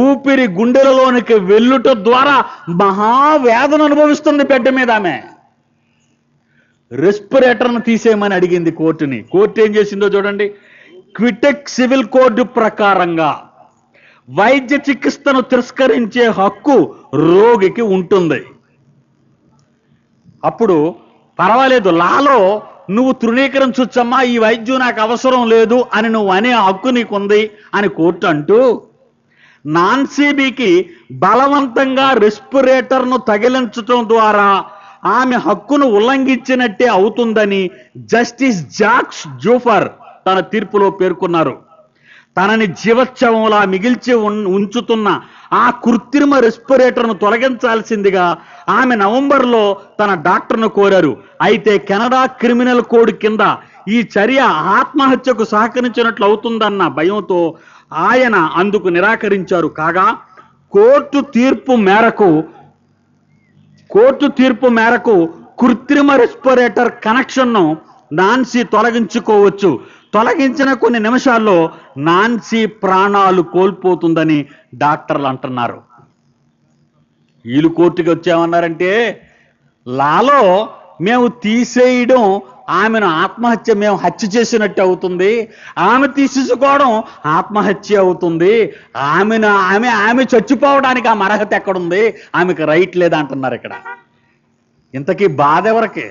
ఊపిరి గుండెలలోనికి వెళ్ళుట ద్వారా మహావేదన అనుభవిస్తుంది బిడ్డ మీద. ఆమె రెస్పిరేటర్ను తీసేయమని అడిగింది కోర్టుని. కోర్టు ఏం చేసిందో చూడండి. క్విబెక్ సివిల్ కోడ్ ప్రకారంగా వైద్య చికిత్సను తిరస్కరించే హక్కు రోగికి ఉంటుంది. అప్పుడు పర్వాలేదు, లాలో నువ్వు తృణీకరించొచ్చమ్మా, ఈ వైద్యం నాకు అవసరం లేదు అని నువ్వు అనే హక్కు నీకుంది అని కోర్టు అంటూ, నాన్సీబీకి బలవంతంగా రెస్పిరేటర్ను తగిలించడం ద్వారా ఆమె హక్కును ఉల్లంఘించినట్టే అవుతుందని జస్టిస్ జాక్స్ జూఫర్ తన తీర్పులో పేర్కొన్నారు. తనని జీవోత్సవంలా మిగిల్చి ఉంచుతున్న ఆ కృత్రిమ రెస్పిరేటర్ను తొలగించాల్సిందిగా ఆమె నవంబర్లో తన డాక్టర్ను కోరారు. అయితే కెనడా క్రిమినల్ కోడ్ కింద ఈ చర్య ఆత్మహత్యకు సహకరించినట్లు అవుతుందన్న భయంతో ఆయన అందుకు నిరాకరించారు. కాగా కోర్టు తీర్పు మేరకు కృత్రిమ రెస్పిరేటర్ కనెక్షన్ను నాన్సీ తొలగించుకోవచ్చు. తొలగించిన కొన్ని నిమిషాల్లో నాన్సీ ప్రాణాలు కోల్పోతుందని డాక్టర్లు అంటున్నారు. వీళ్ళు కోర్టుకి వచ్చామన్నారంటే లాలో మేము తీసేయడం ఆమెను ఆత్మహత్య, మేము హత్య చేసినట్టు అవుతుంది, ఆమె తీసేసుకోవడం ఆత్మహత్య అవుతుంది, ఆమె చచ్చిపోవడానికి ఆమె అర్హత ఎక్కడుంది, ఆమెకు రైట్ లేదా అంటున్నారు. ఇక్కడ ఇంతకీ బాధ ఎవరికి?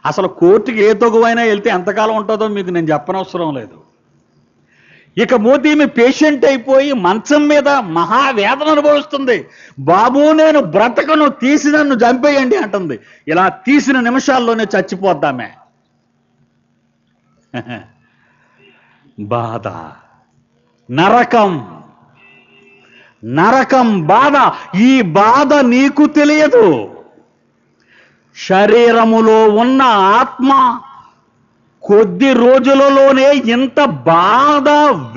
అసలు కోర్టుకి ఏ తగువైనా వెళ్తే ఎంతకాలం ఉంటుందో మీకు నేను చెప్పనవసరం లేదు. ఇక మోతి ఈమె పేషెంట్ అయిపోయి మంచం మీద మహావేదన అనుభవిస్తుంది. బాబు నేను బ్రతకను, తీసి నన్ను చంపేయండి అంటుంది. ఇలా తీసిన నిమిషాల్లోనే చచ్చిపోద్దామే. బాధ, నరకం బాధ. ఈ బాధ నీకు తెలియదు. శరీరములో ఉన్న ఆత్మ కొద్ది రోజులలోనే ఇంత బాధ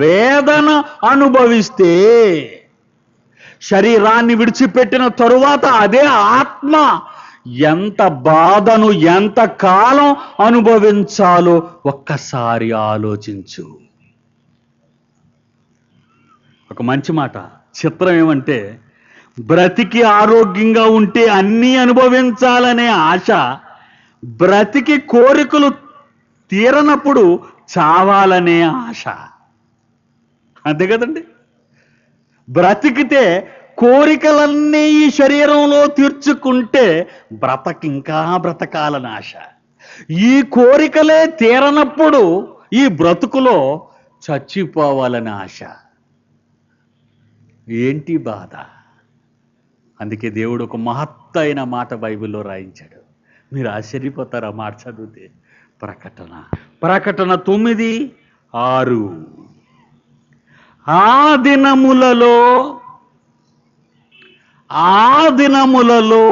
వేదన అనుభవిస్తే శరీరాన్ని విడిచిపెట్టిన తరువాత అదే ఆత్మ ఎంత బాధను ఎంత కాలం అనుభవించాలో ఒక్కసారి ఆలోచించు. ఒక మంచి మాట, చిత్రం ఏమంటే బ్రతికి ఆరోగ్యంగా ఉంటే అన్నీ అనుభవించాలనే ఆశ, బ్రతికి కోరికలు తీరనప్పుడు చావాలనే ఆశ. అంతే కదండి. బ్రతికితే కోరికలన్నీ ఈ శరీరంలో తీర్చుకుంటే ఇంకా బ్రతకాలని ఆశ. ఈ కోరికలే తీరనప్పుడు ఈ బ్రతుకులో చచ్చిపోవాలని ఆశ. ఏంటి బాధ? అందుకే దేవుడు ఒక మహత్తైన మాట బైబిల్లో రాయించాడు. మీరు ఆశ్చర్యపోతారు ఆ మాట చదివితే. ప్రకటన 9:6. ఆ దినములలో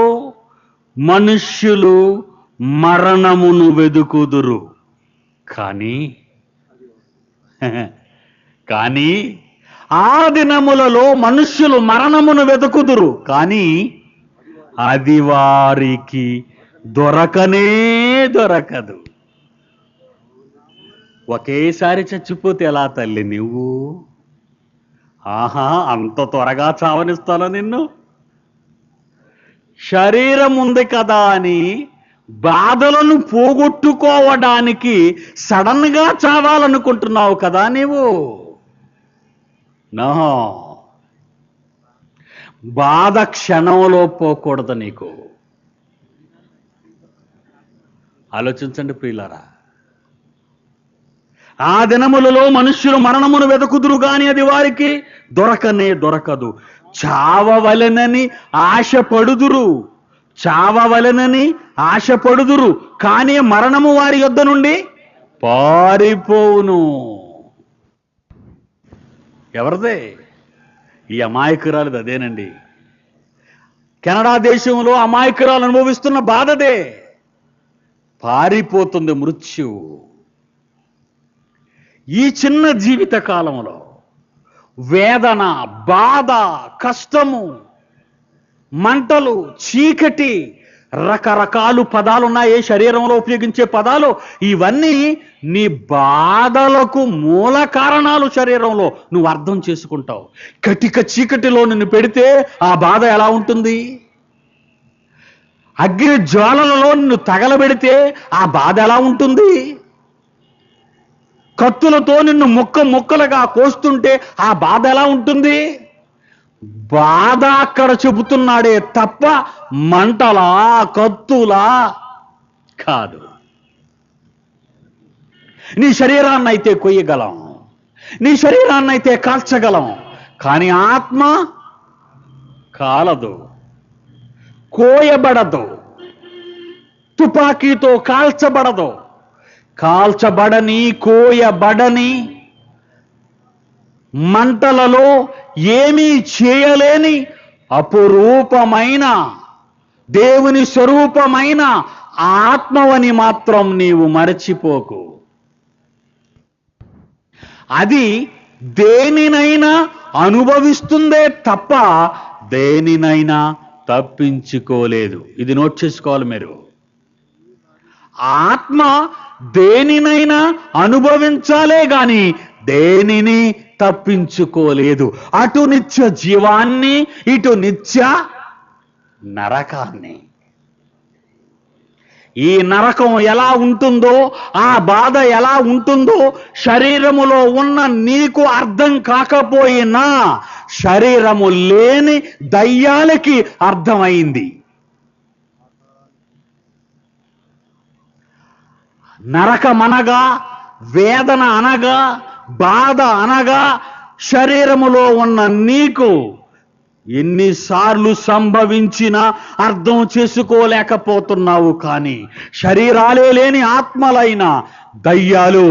మనుష్యులు మరణమును వెదుకుదురు, కానీ ఆ దినములలో మనుష్యులు మరణమును వెతుకుదురు, కానీ అది వారికి దొరకదు. ఒకేసారి చచ్చిపోతే ఎలా తల్లి నువ్వు? ఆహా, అంత త్వరగా చావనిస్తాను నిన్ను? శరీరం ఉంది కదా అని బాధలను పోగొట్టుకోవడానికి సడన్గా చావాలనుకుంటున్నావు కదా నీవు? నో, బాధ క్షణంలో పోకూడదు నీకు. ఆలోచించండి ప్రియులారా. ఆ దినములలో మనుష్యులు మరణమును వెతుకుదురు, గాని అది వారికి దొరకదు. చావవలెనని ఆశపడుదురు, కానీ మరణము వారి యొద్ద నుండి పారిపోవును. ఎవరిదే? ఈ అమాయకురాలది అదేనండి. కెనడా దేశంలో అమాయకురాలు అనుభవిస్తున్న బాధదే. పారిపోతుంది మృత్యువు. ఈ చిన్న జీవిత కాలంలో వేదన, బాధ, కష్టము, మంటలు, చీకటి, రకరకాలు పదాలున్నాయి శరీరంలో ఉపయోగించే పదాలు. ఇవన్నీ నీ బాధలకు మూల కారణాలు. శరీరంలో నువ్వు అర్థం చేసుకుంటావు. కటిక చీకటిలో నిన్ను పెడితే ఆ బాధ ఎలా ఉంటుంది? అగ్ని జ్వాలలలో నిన్ను తగలబెడితే ఆ బాధ ఎలా ఉంటుంది? కత్తులతో నిన్ను ముక్కలుగా కోస్తుంటే ఆ బాధ ఎలా ఉంటుంది? బాధ అక్కడ చెబుతున్నాడే తప్ప మంటలా, కత్తులా కాదు. నీ శరీరాన్ని అయితే కొయ్యగలం, నీ శరీరాన్ని అయితే కాల్చగలం, కానీ ఆత్మ కాలదు, కోయబడదు, తుపాకీతో కాల్చబడదు. కాల్చబడని, కోయబడని, మంటలలో ఏమీ చేయలేని అపురూపమైన దేవుని స్వరూపమైన ఆత్మవని మాత్రం నీవు మరచిపోకు. అది దేనినైనా అనుభవిస్తుందే తప్ప దేనినైనా తప్పించుకోలేదు. ఇది నోట్ చేసుకోవాలి మీరు. ఆత్మ దేనినైనా అనుభవించాలే గాని దేనిని తప్పించుకోలేదు. అటు నిత్య జీవాన్ని, ఇటు నిత్య నరకాన్ని. ఈ నరకం ఎలా ఉంటుందో, ఆ బాధ ఎలా ఉంటుందో శరీరములో ఉన్న నీకు అర్థం కాకపోయినా శరీరము లేని దయ్యాలకి అర్థమైంది. నరకమనగా, వేదన అనగా, బాధ అనగా శరీరములో ఉన్న నీకు ఎన్నిసార్లు సంభవించినా అర్థం చేసుకోలేకపోతున్నావు. కానీ శరీరాలే లేని ఆత్మలైన దయ్యాలు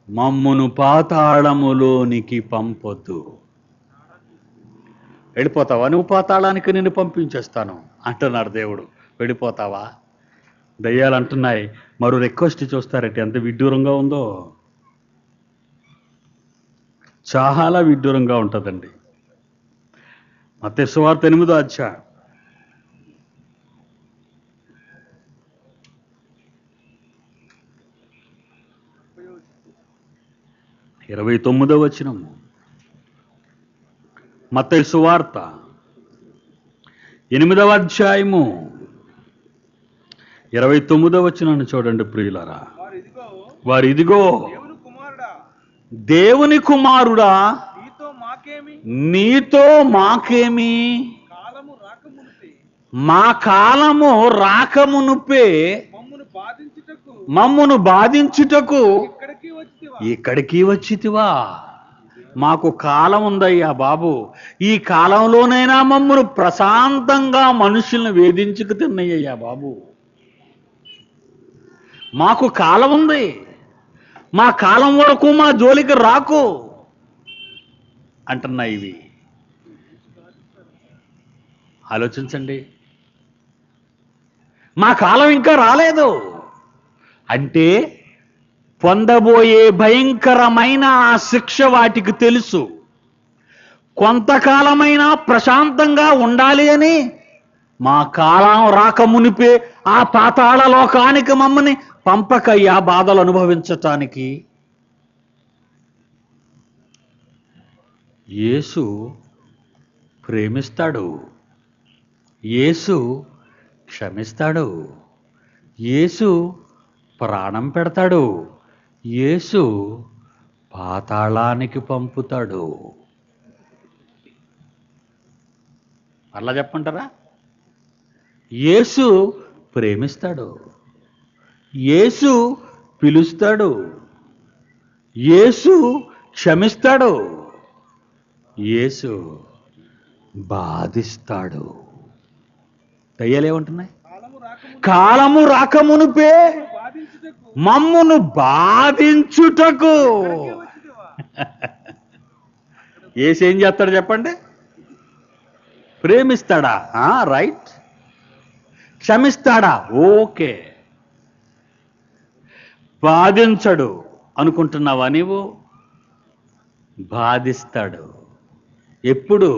మమ్మును పాతాళములోనికి పంపొద్దు. వెళ్ళిపోతావా? నువ్వు పాతాళానికి నిన్ను పంపించేస్తాను అంటున్నాడు దేవుడు. వెళ్ళిపోతావా? దయ్యాలు అంటున్నాయి. మరో రిక్వెస్ట్ చూస్తారట, ఎంత విడ్డూరంగా ఉందో. చాలా విడ్డూరంగా ఉంటుందండి. మత్తయి సువార్త 8వ అధ్యాయం 29వ వచనం. మత్తయి సువార్త 8వ అధ్యాయము 29వ వచనాన్ని చూడండి ప్రియులారా. వారిదిగో దేవుని కుమారుడా, నీతో మాకేమి, మా కాలము రాకమునుపే మమ్మును బాధించుటకు ఇక్కడికి వచ్చితివా? మాకు కాలం ఉందయ్యా బాబు. ఈ కాలంలోనైనా మమ్మును ప్రశాంతంగా మనుషుల్ని వేధించుకు తిన్నయ్యా బాబు. మాకు కాలం ఉంది, మా కాలం వరకు మా జోలికి రాకు అంటున్నాయి ఇవి. ఆలోచించండి. మా కాలం ఇంకా రాలేదు అంటే పొందబోయే భయంకరమైన ఆ శిక్ష వాటికి తెలుసు. కొంతకాలమైనా ప్రశాంతంగా ఉండాలి అని మా కాలం రాకమునిపే ఆ పాతాళ లోకానికి మమ్మల్ని పంపకయ్యా బాధలు అనుభవించటానికి. యేసు ప్రేమిస్తాడు, యేసు క్షమిస్తాడు, యేసు ప్రాణం పెడతాడు, యేసు పాతాళానికి పంపుతాడు. అలా చెప్పంటారా? యేసు ప్రేమిస్తాడు, యేసు పిలుస్తాడు, యేసు క్షమిస్తాడు, యేసు బాధిస్తాడు. దయ్యాలేమంటున్నాయి? కాలము రాకమునుపే మమ్మును బాధించుటకు. యేసేం చేస్తాడు చెప్పండి? ప్రేమిస్తాడా? రైట్. క్షమిస్తాడా? ఓకే. బాధించడు అనుకుంటున్నావా నీవు? బాధిస్తాడు. ఎప్పుడు?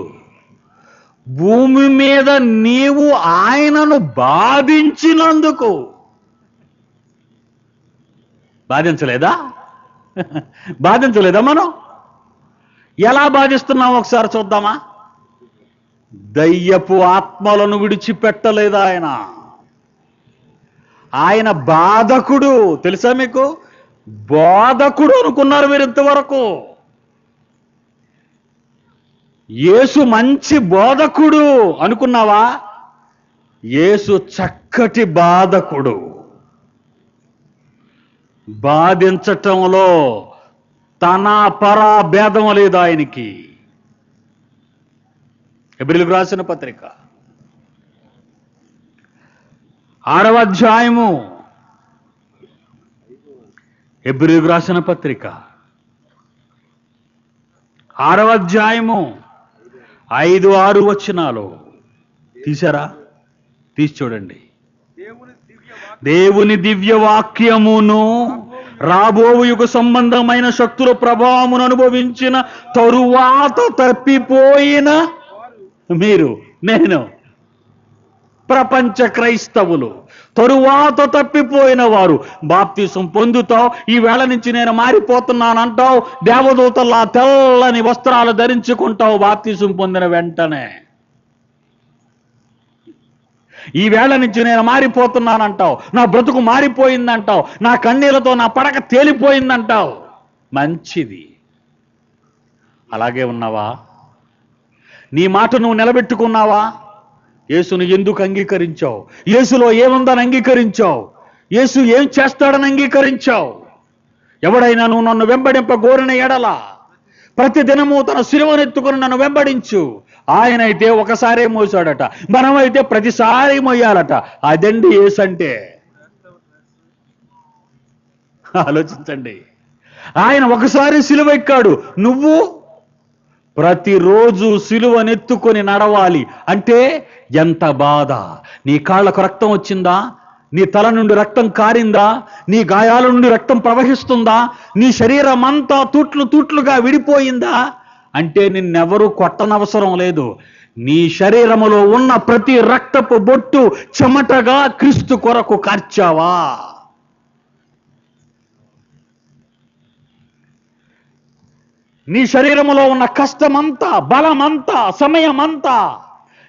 భూమి మీద నీవు ఆయనను బాధించినందుకు. బాధించలేదా? బాధించలేదా మనం? ఎలా బాధిస్తున్నాం ఒకసారి చూద్దామా? దయ్యపు ఆత్మలను విడిచిపెట్టలేదు ఆయన. ఆయన బాధకుడు. తెలుసా మీకు? బోధకుడు అనుకున్నారు మీరు ఇంతవరకు. యేసు మంచి బోధకుడు అనుకున్నావా? యేసు చక్కటి బాధకుడు. బాధించటంలో తన పరా భేదం లేదు ఆయనకి. హెబ్రీయులకు రాసిన పత్రిక 6వ అధ్యాయము హెబ్రీయులకు రాసిన పత్రిక 6వ అధ్యాయము 5-6 వచనాలు తీశారా? తీసి చూడండి. దేవుని దివ్య వాక్యమును రాబోవు యుగ సంబంధమైన శక్తుల ప్రభావమును అనుభవించిన తరువాత తప్పిపోయిన మీరు, నేను, ప్రపంచ క్రైస్తవులు, తరువాత తప్పిపోయిన వారు బాప్తిసం పొందుతావు. ఈ వేళ నుంచి నేను మారిపోతున్నానంటావు. దేవదూతల్లా తెల్లని వస్త్రాలు ధరించుకుంటావు బాప్తిసం పొందిన వెంటనే. ఈ వేళ నుంచి నేను మారిపోతున్నానంటావు. నా బ్రతుకు మారిపోయిందంటావు. నా కన్నీళ్లతో నా పడక తేలిపోయిందంటావు. మంచిది. అలాగే ఉన్నావా? నీ మాట నువ్వు నిలబెట్టుకున్నావా? యేసును ఎందుకు అంగీకరించావు? యేసులో ఏముందని అంగీకరించావు? యేసు ఏం చేస్తాడని అంగీకరించావు? ఎవడైనా నువ్వు నన్ను వెంబడింప గోరిన ఎడల ప్రతి దినము తన శిలువనెత్తుకుని నన్ను వెంబడించు. ఆయనైతే ఒకసారే మోసాడట, మనమైతే ప్రతిసారి మోయాలట. అదండి యేసు అంటే. ఆలోచించండి. ఆయన ఒకసారి సిలువ ఎక్కాడు, నువ్వు ప్రతిరోజు సిలువనెత్తుకొని నడవాలి అంటే ఎంత బాధ. నీ కాళ్ళకు రక్తం వచ్చిందా? నీ తల నుండి రక్తం కారిందా? నీ గాయాల నుండి రక్తం ప్రవహిస్తుందా? నీ శరీరం అంతా తూట్లుగా విడిపోయిందా? అంటే నిన్నెవరూ కొట్టనవసరం లేదు. నీ శరీరములో ఉన్న ప్రతి రక్తపు బొట్టు చెమటగా క్రీస్తు కొరకు కార్చావా? నీ శరీరములో ఉన్న కష్టమంతా, బలమంతా, సమయమంతా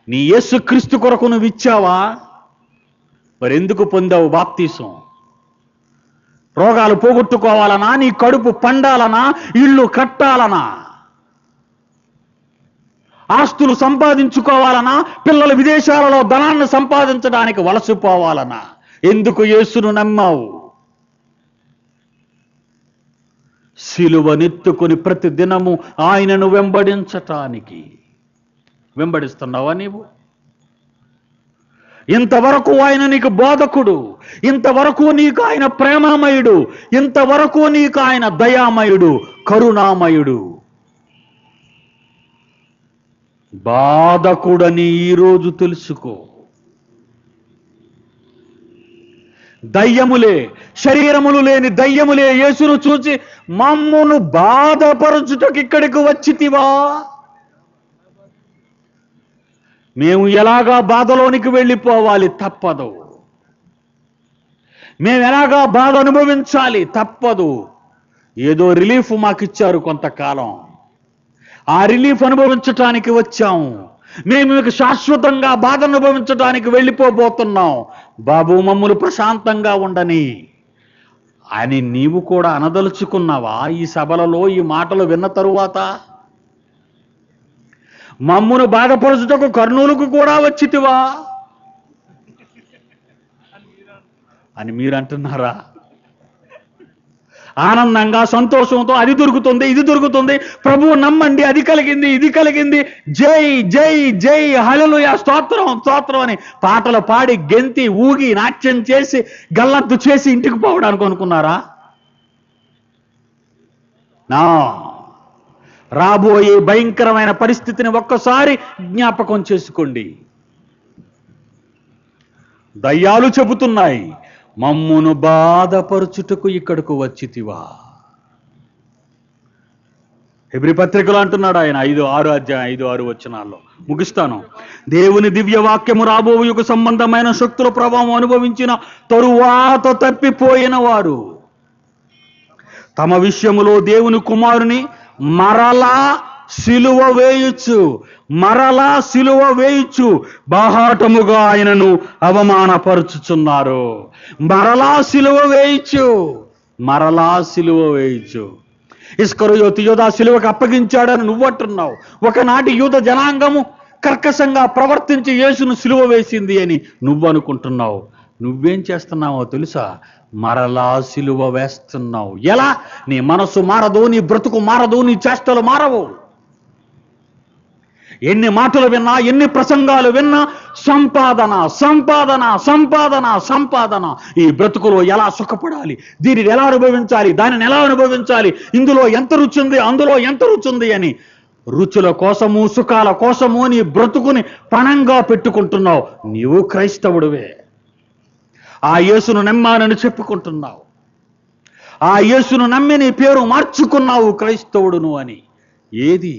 నీ యేసుక్రీస్తు కొరకు నువ్వు ఇచ్చావా? మరి ఎందుకు పొందావు బాప్తీసం? రోగాలు పోగొట్టుకోవాలనా? నీ కడుపు పండాలనా? ఇళ్ళు కట్టాలనా? ఆస్తులు సంపాదించుకోవాలనా? పిల్లలు విదేశాలలో ధనాన్ని సంపాదించడానికి వలసిపోవాలనా? ఎందుకు యేసును నమ్మావు? సిలువనెత్తుకొని ప్రతి దినము ఆయనను వెంబడించటానికి. వెంబడిస్తున్నావా నీవు? ఇంతవరకు ఆయన నీకు బోధకుడు, ఇంతవరకు నీకు ఆయన ప్రేమమయుడు, ఇంతవరకు నీకు ఆయన దయామయుడు, కరుణామయుడు. బాధకుడని ఈరోజు తెలుసుకో. దయ్యములే, శరీరములు లేని దయ్యములే యేసును చూచి మమ్మును బాధపరచుటకు ఇక్కడికి వచ్చితివా? మేము ఎలాగా బాధలోనికి వెళ్ళిపోవాలి? తప్పదు. మేము ఎలాగా బాధ అనుభవించాలి? తప్పదు. ఏదో రిలీఫ్ మాకిచ్చారు కొంతకాలం, ఆ రిలీఫ్ అనుభవించటానికి వచ్చాము. మేము మీకు శాశ్వతంగా బాధ అనుభవించడానికి వెళ్ళిపోబోతున్నాం. బాబు మమ్ములు ప్రశాంతంగా ఉండని అని నీవు కూడా అనదలుచుకున్నావా? ఈ సభలలో ఈ మాటలు విన్న తరువాత మమ్మును బాధపరచుటకు కర్నూలుకు కూడా వచ్చితివా అని మీరు అంటున్నారా? ఆనందంగా సంతోషంతో అది దొరుకుతుంది, ఇది దొరుకుతుంది, ప్రభువు నమ్మండి, అది కలిగింది, ఇది కలిగింది, జై జై జై హల్లెలూయా, స్తోత్రం స్తోత్రం అని పాటలు పాడి గెంతి ఊగి నాట్యం చేసి గల్లత్తు చేసి ఇంటికి పోవడానికి అనుకున్నారా? నా రాబోయే భయంకరమైన పరిస్థితిని ఒక్కసారి జ్ఞాపకం చేసుకోండి. దయ్యాలు చెబుతున్నాయి, మమ్మును బాధపరచుటకు ఇక్కడకు వచ్చితివా? హెబ్రీ పత్రికలో అంటున్నాడు ఆయన 5-6 అధ్యాయం 5-6 వచనాల్లో. ముగిస్తాను. దేవుని దివ్య వాక్యము రాబోవు యుగ సంబంధమైన శక్తుల ప్రభావం అనుభవించిన తరువాత తప్పిపోయిన వారు తమ విషయములో దేవుని కుమారుని మరలా సిలువ వేయుచు బాహాటముగా ఆయనను అవమానపరుచుచున్నారు. మరలా సిలువ వేయుచు. ఇస్కరియోతు యూదా సిలువకు అప్పగించాడని నువ్వంటున్నావు. ఒకనాటి యూద జనాంగము కర్కశంగా ప్రవర్తించి యేసును సిలువ వేసింది అని నువ్వనుకుంటున్నావు. నువ్వేం చేస్తున్నావో తెలుసా? మరలా సిలువ వేస్తున్నావు. ఎలా? నీ మనసు మారదు, నీ బ్రతుకు మారదు, నీ చేష్టలు మారవు. ఎన్ని మాటలు విన్నా, ఎన్ని ప్రసంగాలు విన్నా సంపాదన సంపాదన సంపాదన సంపాదన. ఈ బ్రతుకులో ఎలా సుఖపడాలి, దీనిని ఎలా అనుభవించాలి, దానిని ఎలా అనుభవించాలి, ఇందులో ఎంత రుచి ఉంది, అందులో ఎంత రుచి ఉంది అని రుచుల కోసము సుఖాల కోసము నీ బ్రతుకుని పణంగా పెట్టుకుంటున్నావు. నీవు క్రైస్తవుడివే. ఆ యేసును నమ్మానని చెప్పుకుంటున్నావు. ఆ యేసును నమ్మి నీ పేరు మార్చుకున్నావు క్రైస్తవుడును అని. ఏది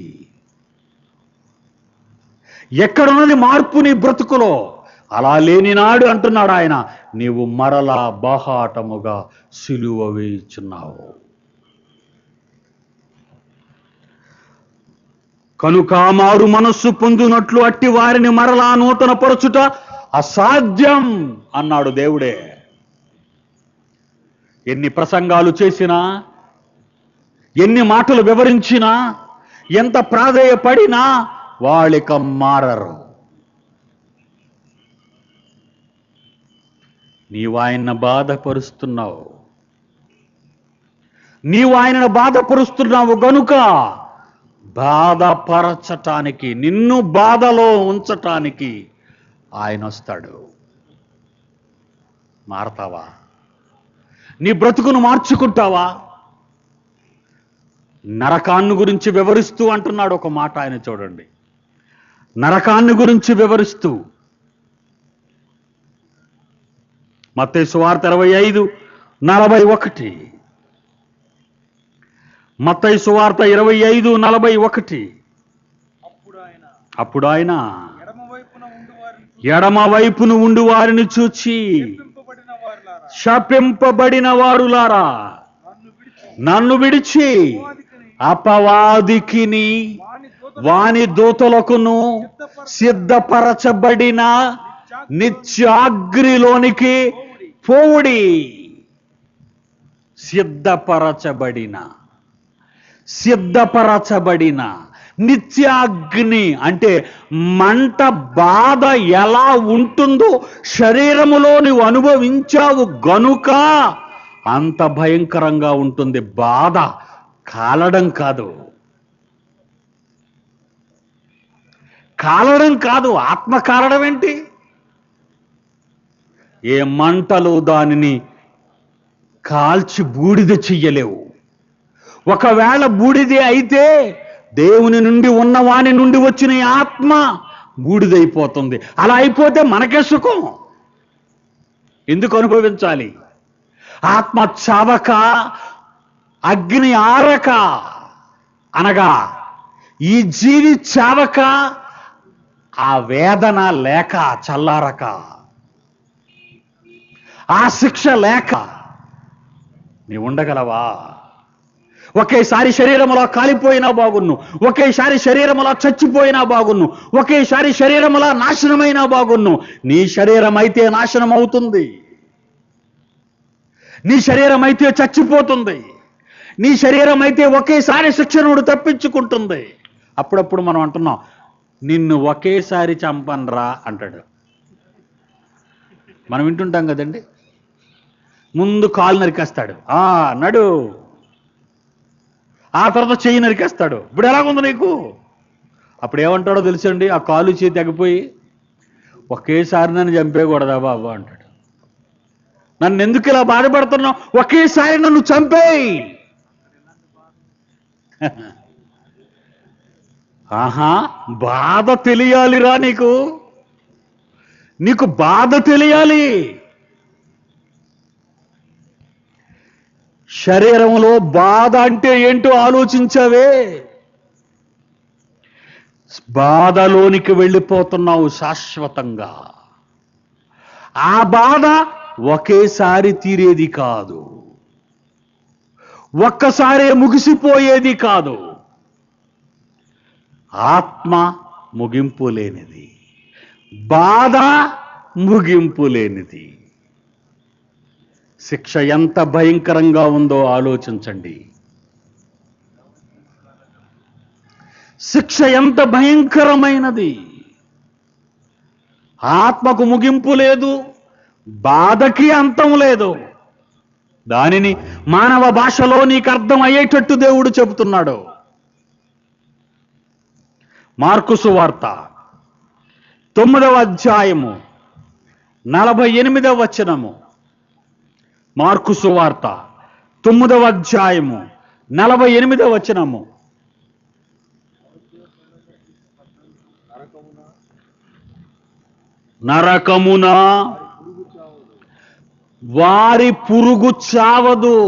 ఎక్కడున్నది మార్పు నీ బ్రతుకులో? అలా లేని నాడు అంటున్నాడు ఆయన, నీవు మరలా బాహాటముగా సిలువ వేయుచున్నావు. కనుక మారు మనస్సు పొందినట్లు అట్టి వారిని మరలా నూతన పరచుట అసాధ్యం అన్నాడు దేవుడే. ఎన్ని ప్రసంగాలు చేసినా, ఎన్ని మాటలు వివరించినా, ఎంత ప్రాధేయపడినా వాళ్ళిక మారరు. నీవు ఆయన్ని బాధపరుస్తున్నావు. నీవు ఆయనను బాధపరుస్తున్నావు గనుక బాధపరచటానికి, నిన్ను బాధలో ఉంచటానికి ఆయన వస్తాడు. మారతావా? నీ బ్రతుకును మార్చుకుంటావా? నరకాన్ని గురించి వివరిస్తూ అంటున్నాడు ఒక మాట ఆయన. చూడండి, నరకాన్ని గురించి వివరిస్తూ మత్తయి సువార్త 25:41. మత్తయి సువార్త 25:41. అప్పుడు ఆయన ఎడమ వైపును ఉండు వారిని చూచి, శపింపబడిన వారులారా, నన్ను విడిచి అపవాదికిని వాని దూతలకును సిద్ధపరచబడిన నిత్యాగ్నిలోనికి పోవుడి. సిద్ధపరచబడిన నిత్యాగ్ని అంటే మంట, బాధ ఎలా ఉంటుందో శరీరములో నువ్వు అనుభవించావు గనుక అంత భయంకరంగా ఉంటుంది. బాధ కాలడం కాదు, ఆత్మ కాలడం ఏంటి? ఏ మంటలు దానిని కాల్చి బూడిద చెయ్యలేవు. ఒకవేళ బూడిదే అయితే దేవుని నుండి ఉన్నవాని నుండి వచ్చిన ఆత్మ బూడిదైపోతుంది. అలా అయిపోతే మనకే సుఖం. ఎందుకు అనుభవించాలి? ఆత్మ చావక, అగ్ని ఆరక, అనగా ఈ జీవి చావక, ఆ వేదన లేక, చల్లారక, ఆ శిక్ష లేక నీవు ఉండగలవా? ఒకేసారి శరీరములో కాలిపోయినా బాగున్ను, ఒకేసారి శరీరములో చచ్చిపోయినా బాగున్ను, ఒకేసారి శరీరములో నాశనమైనా బాగున్ను. నీ శరీరం అయితే నాశనం అవుతుంది, నీ శరీరం అయితే చచ్చిపోతుంది, నీ శరీరం అయితే ఒకేసారి శిక్షణుడు తప్పించుకుంటుంది. అప్పుడప్పుడు మనం అంటున్నాం, నిన్ను ఒకేసారి చంపనరా అంటాడు. మనం వింటుంటాం కదండి. ముందు కాలు నరికేస్తాడు, నడు, ఆ తర్వాత చెయ్యి నరికేస్తాడు. ఇప్పుడు ఎలాగుంది నీకు? అప్పుడు ఏమంటాడో తెలుసండి, ఆ కాలు చేయి తెగిపోయి, ఒకేసారి నన్ను చంపేయకూడదా బాబు అంటాడు. నన్ను ఎందుకు ఇలా బాధపడుతున్నావు? ఒకేసారి నన్ను చంపేయి. బాధ తెలియాలిరా నీకు బాధ తెలియాలి. శరీరంలో బాధ అంటే ఏంటో ఆలోచించావే? బాధలోనికి వెళ్ళిపోతున్నావు శాశ్వతంగా. ఆ బాధ ఒకేసారి తీరేది కాదు, ఒక్కసారే ముగిసిపోయేది కాదు. ఆత్మ ముగింపు లేనిది, బాధ ముగింపు లేనిది. శిక్ష ఎంత భయంకరంగా ఉందో ఆలోచించండి. శిక్ష ఎంత భయంకరమైనది. ఆత్మకు ముగింపు లేదు, బాధకి అంతం లేదు. దానిని మానవ భాషలో నీకు అర్థం అయ్యేటట్టు దేవుడు చెబుతున్నాడు. మార్కు సువార్త 9వ అధ్యాయము 48వ వచనము. మార్కు సువార్త 9వ అధ్యాయము 48వ వచనము. నరకమున వారి పురుగు చావదు.